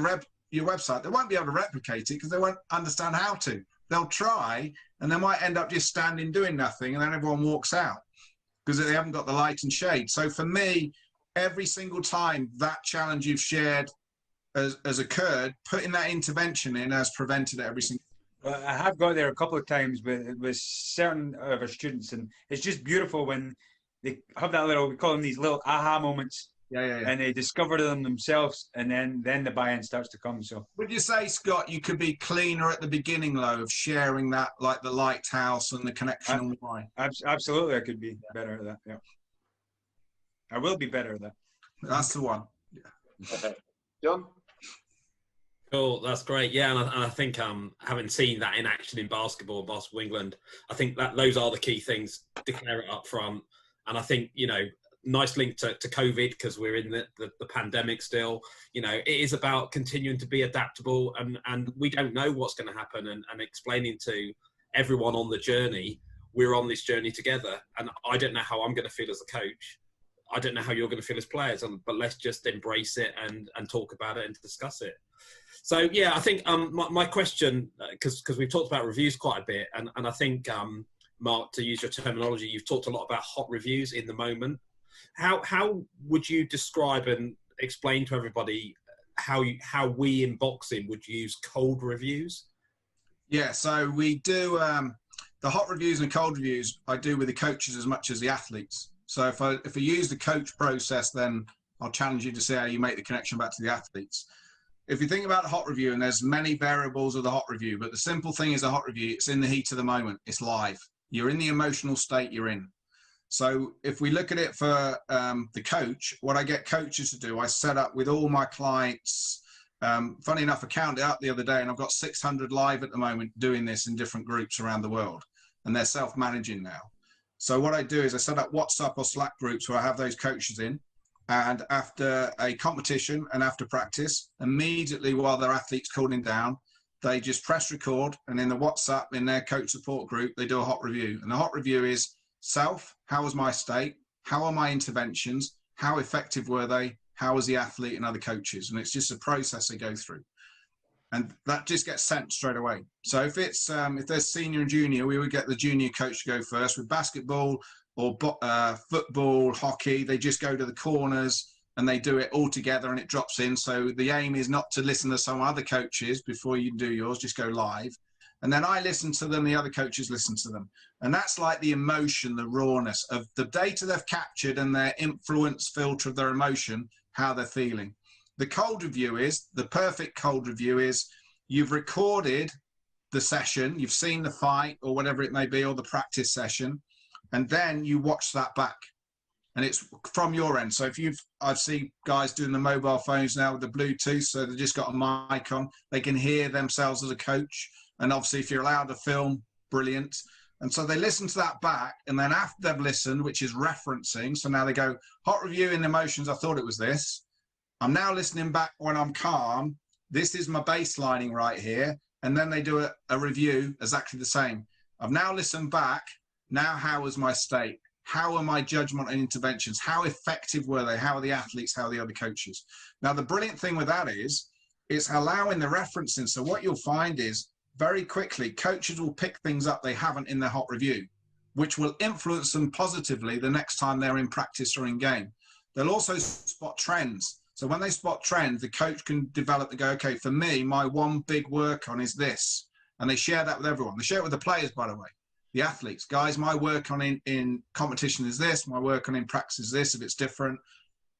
your website. They won't be able to replicate it because they won't understand how to. They'll try, and they might end up just standing doing nothing, and then everyone walks out because they haven't got the light and shade. So for me, every single time that challenge you've shared has occurred, putting that intervention in has prevented it every single time. Well, I have got there a couple of times with certain of our students, and it's just beautiful when they have that little, we call them these little aha moments. Yeah. And they discover them themselves, and then the buy-in starts to come. So would you say, Scott, you could be cleaner at the beginning, though, of sharing that, like the lighthouse and the connection and why? Absolutely, I could be better at that. Yeah, I will be better at that. That's the one. Yeah. John? Cool, that's great. Yeah, and I think having seen that in action in basketball England, I think that those are the key things. Declare it up front, and I think, you know, nice link to COVID because we're in the pandemic still. You know, it is about continuing to be adaptable, and we don't know what's going to happen, and explaining to everyone on the journey, we're on this journey together, and I don't know how I'm going to feel as a coach. I don't know how you're going to feel as players, but let's just embrace it and talk about it and discuss it. So yeah, I think my question, because we've talked about reviews quite a bit, and I think Mark, to use your terminology, you've talked a lot about hot reviews in the moment. How would you describe and explain to everybody how we in boxing would use cold reviews? Yeah, so we do the hot reviews and cold reviews. I do with the coaches as much as the athletes. So if I use the coach process, then I'll challenge you to see how you make the connection back to the athletes. If you think about a hot review, and there's many variables of the hot review, but the simple thing is a hot review, it's in the heat of the moment. It's live. You're in the emotional state you're in. So if we look at it for the coach, what I get coaches to do, I set up with all my clients. Funny enough, I counted it up the other day, and I've got 600 live at the moment doing this in different groups around the world, and they're self-managing now. So what I do is I set up WhatsApp or Slack groups where I have those coaches in, and after a competition and after practice, immediately while their athlete's cooling down, they just press record, and in the WhatsApp, in their coach support group, they do a hot review. And the hot review is self, how was my state? How are my interventions? How effective were they? How was the athlete and other coaches? And it's just a process they go through. And that just gets sent straight away. So if it's if there's senior and junior, we would get the junior coach to go first. With basketball or football, hockey, they just go to the corners and they do it all together and it drops in. So the aim is not to listen to some other coaches before you do yours, just go live. And then I listen to them, the other coaches listen to them. And that's like the emotion, the rawness of the data they've captured and their influence filter of their emotion, how they're feeling. The cold review is, the perfect cold review is, you've recorded the session, you've seen the fight or whatever it may be, or the practice session, and then you watch that back. And it's from your end. So if I've seen guys doing the mobile phones now with the Bluetooth, so they've just got a mic on, they can hear themselves as a coach. And obviously if you're allowed to film, brilliant. And so they listen to that back, and then after they've listened, which is referencing, so now they go, hot review in emotions, I thought it was this. I'm now listening back when I'm calm. This is my baselining right here. And then they do a review exactly the same. I've now listened back. Now, how was my state? How are my judgment and interventions? How effective were they? How are the athletes? How are the other coaches? Now, the brilliant thing with that is it's allowing the referencing. So what you'll find is very quickly, coaches will pick things up they haven't in their hot review, which will influence them positively the next time they're in practice or in game. They'll also spot trends. So when they spot trends, the coach can develop and go, okay, for me, my one big work on is this. And they share that with everyone. They share it with the players, by the way, the athletes. Guys, my work on in competition is this. My work on in practice is this, if it's different.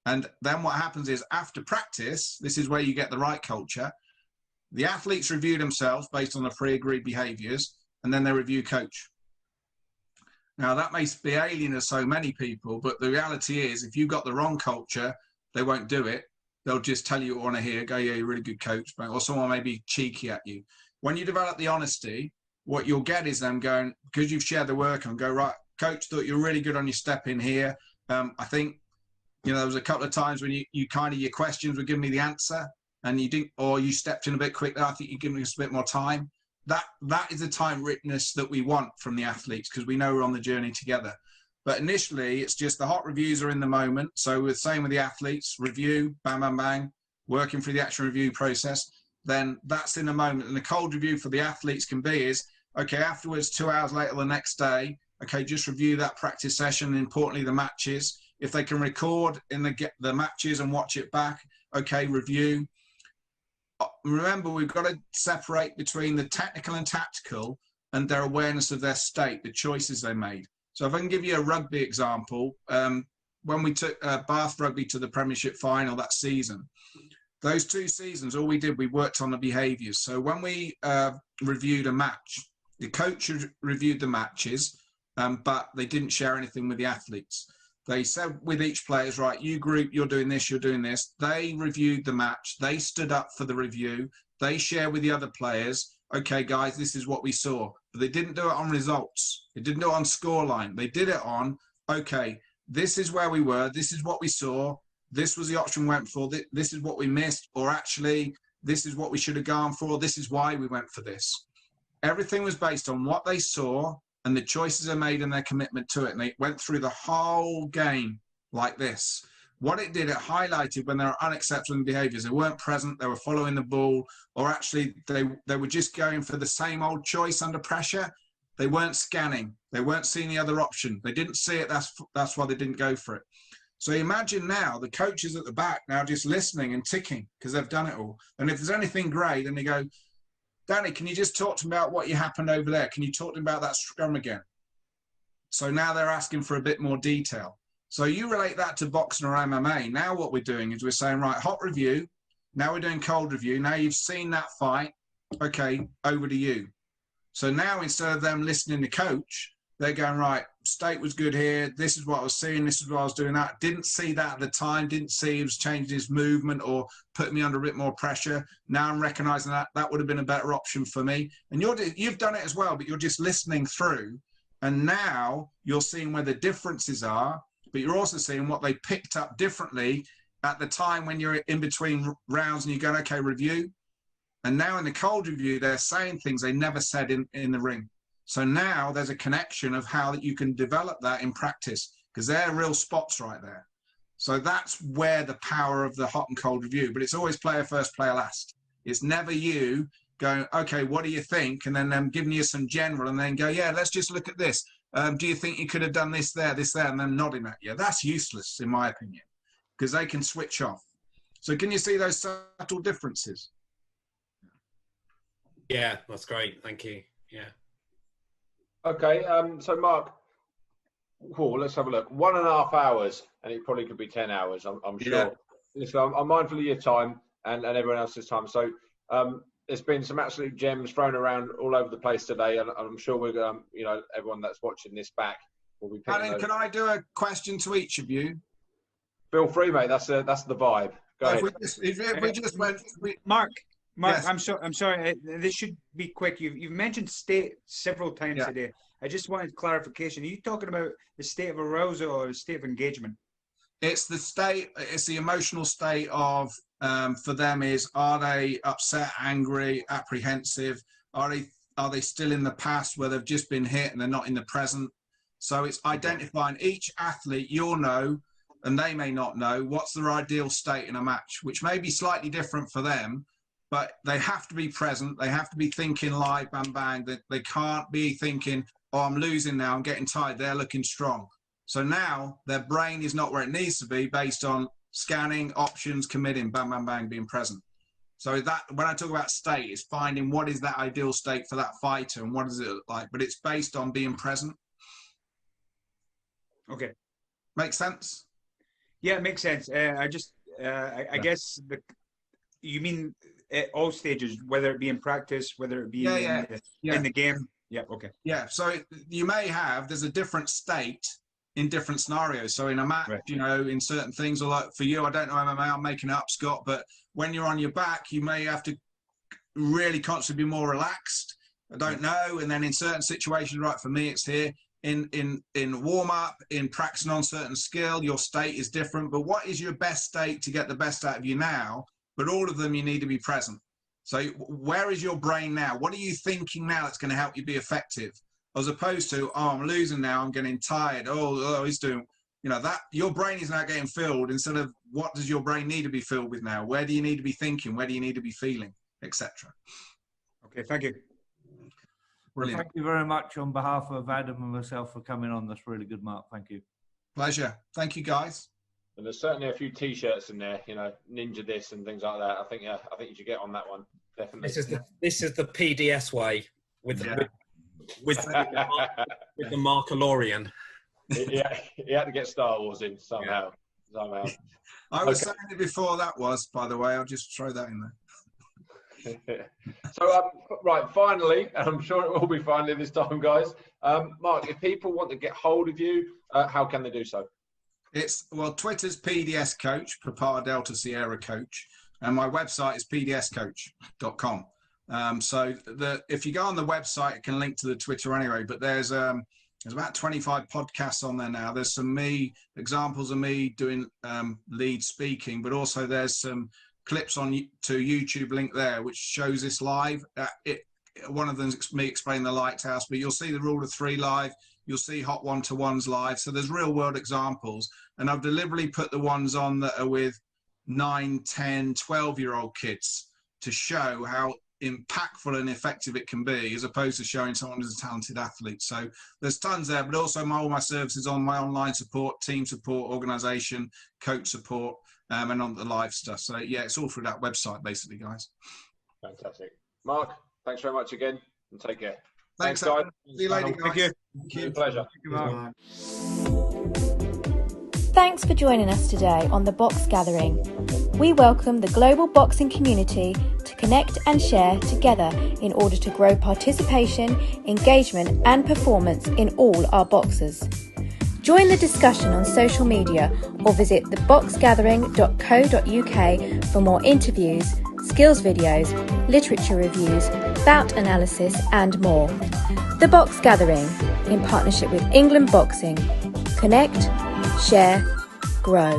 And then what happens is after practice, this is where you get the right culture. The athletes review themselves based on the pre-agreed behaviors, and then they review coach. Now, that may be alien to so many people, but the reality is if you've got the wrong culture, they won't do it. They'll just tell you what you want to hear, go, yeah, you're a really good coach, or someone may be cheeky at you. When you develop the honesty, what you'll get is them going, because you've shared the work, and go, right, coach, thought you're really good on your step in here. I think, you know, there was a couple of times when you kind of, your questions were giving me the answer and you didn't, or you stepped in a bit quickly. I think you're giving us a bit more time. That is the time witness that we want from the athletes, because we know we're on the journey together. But initially, it's just the hot reviews are in the moment. So we're saying with the athletes, review, bang, bang, bang, working through the action review process. Then that's in the moment. And the cold review for the athletes can be is, okay, afterwards, 2 hours later, the next day, okay, just review that practice session, and importantly, the matches. If they can record in the matches and watch it back, okay, review. Remember, we've got to separate between the technical and tactical and their awareness of their state, the choices they made. So if I can give you a rugby example, when we took Bath Rugby to the Premiership final that season, those 2 seasons, all we did, we worked on the behaviours. So when we reviewed a match, the coach reviewed the matches, but they didn't share anything with the athletes. They said with each player, right, you group, you're doing this, you're doing this. They reviewed the match. They stood up for the review. They share with the other players, okay, guys, this is what we saw. But they didn't do it on results. They didn't do it on scoreline. They did it on, okay, this is where we were. This is what we saw. This was the option we went for. This is what we missed. Or actually, this is what we should have gone for. This is why we went for this. Everything was based on what they saw and the choices they made and their commitment to it. And they went through the whole game like this. What it did, it highlighted when there are unacceptable behaviours. They weren't present, they were following the ball, or actually they were just going for the same old choice under pressure. They weren't scanning. They weren't seeing the other option. They didn't see it, that's why they didn't go for it. So imagine now the coaches at the back now just listening and ticking because they've done it all. And if there's anything grey, then they go, Danny, can you just talk to me about what happened over there? Can you talk to me about that scrum again? So now they're asking for a bit more detail. So you relate that to boxing or MMA. Now what we're doing is we're saying, right, hot review. Now we're doing cold review. Now you've seen that fight. Okay, over to you. So now instead of them listening to coach, they're going, right, state was good here. This is what I was seeing. This is what I was doing. That didn't see that at the time. Didn't see he was changing his movement or putting me under a bit more pressure. Now I'm recognizing that would have been a better option for me. And you've done it as well, but you're just listening through. And now you're seeing where the differences are, but you're also seeing what they picked up differently at the time when you're in between rounds and you're going, okay, review. And now in the cold review, they're saying things they never said in the ring. So now there's a connection of how that you can develop that in practice, because they're real spots right there. So that's where the power of the hot and cold review, but it's always player first, player last. It's never you going, okay, what do you think? And then them giving you some general and then go, yeah, let's just look at this. Do you think you could have done this there, and then nodding at you? That's useless, in my opinion, because they can switch off. So can you see those subtle differences? Yeah, that's great. Thank you. Yeah. Okay, so Mark, cool, let's have a look. 1.5 hours, and it probably could be 10 hours, I'm sure. Yeah. So I'm mindful of your time and everyone else's time. So there's been some absolute gems thrown around all over the place today, and I'm sure we're going to, everyone that's watching this back will be picking those. Can I do a question to each of you? Feel free, mate. That's the vibe. Go ahead. If we just went, Mark, yes. I'm sorry. This should be quick. You've mentioned state several times today. I just wanted clarification. Are you talking about the state of arousal or the state of engagement? It's the state. It's the emotional state of. For them is, are they upset, angry, apprehensive? Are they still in the past where they've just been hit and they're not in the present? So it's identifying each athlete. You'll know, and they may not know, what's their ideal state in a match, which may be slightly different for them. But they have to be present. They have to be thinking live, bang, bang. They can't be thinking, oh, I'm losing now, I'm getting tired. They're looking strong. So now their brain is not where it needs to be based on scanning, options, committing, bang, bang, bang, being present. So that when I talk about state, it's finding what is that ideal state for that fighter and what does it look like. But it's based on being present. Okay. Makes sense? Yeah, it makes sense. I guess you mean at all stages, whether it be in practice, whether it be in the game. Yeah. Okay. Yeah. So there's a different state in different scenarios. So in a match, Right. you know, in certain things, or like for you, I don't know MMA, I'm making it up, Scott, but when you're on your back, you may have to really consciously be more relaxed. I don't know. And then in certain situations, right, for me, it's here in warm up, in practicing on certain skill, your state is different. But what is your best state to get the best out of you now? But all of them, you need to be present. So where is your brain now? What are you thinking now that's going to help you be effective? As opposed to, oh, I'm losing now, I'm getting tired. Oh, he's doing, you know, that your brain is now getting filled instead of what does your brain need to be filled with now? Where do you need to be thinking? Where do you need to be feeling, etc. Okay, thank you. Brilliant. Thank you very much on behalf of Adam and myself for coming on. That's really good, Mark. Thank you. Pleasure. Thank you, guys. And there's certainly a few T-shirts in there, you know, ninja this and things like that. I think you should get on that one, definitely. This is the PDS way with the Markalorian. Yeah, he had to get Star Wars in somehow. I was saying it before that was, by the way. I'll just throw that in there. So, right, finally, and I'm sure it will be finally this time, guys. Mark, if people want to get hold of you, how can they do so? Twitter's PDS Coach, Papa Delta Sierra Coach, and my website is pdscoach.com. So if you go on the website, it can link to the Twitter anyway, but there's about 25 podcasts on there now. There's some examples of me doing lead speaking, but also there's some clips to YouTube link there, which shows this live. One of them's me explaining the Lighthouse, but you'll see the Rule of Three live. You'll see Hot One-to-Ones live. So there's real world examples. And I've deliberately put the ones on that are with 9, 10, 12-year-old kids to show how impactful and effective it can be, as opposed to showing someone who's a talented athlete. So there's tons there, but also all my services on my online support, team support, organization, coach support, and on the live stuff. So yeah, it's all through that website basically, guys. Fantastic. Mark, thanks very much again and take care. Thanks guys. See you later, guys. Thank you. Thank you. Pleasure. Thank you, Mark. Thanks for joining us today on The Box Gathering. We welcome the global boxing community to connect and share together in order to grow participation, engagement and performance in all our boxers. Join the discussion on social media or visit theboxgathering.co.uk for more interviews, skills videos, literature reviews, bout analysis and more. The Box Gathering, in partnership with England Boxing. Connect, share, grow.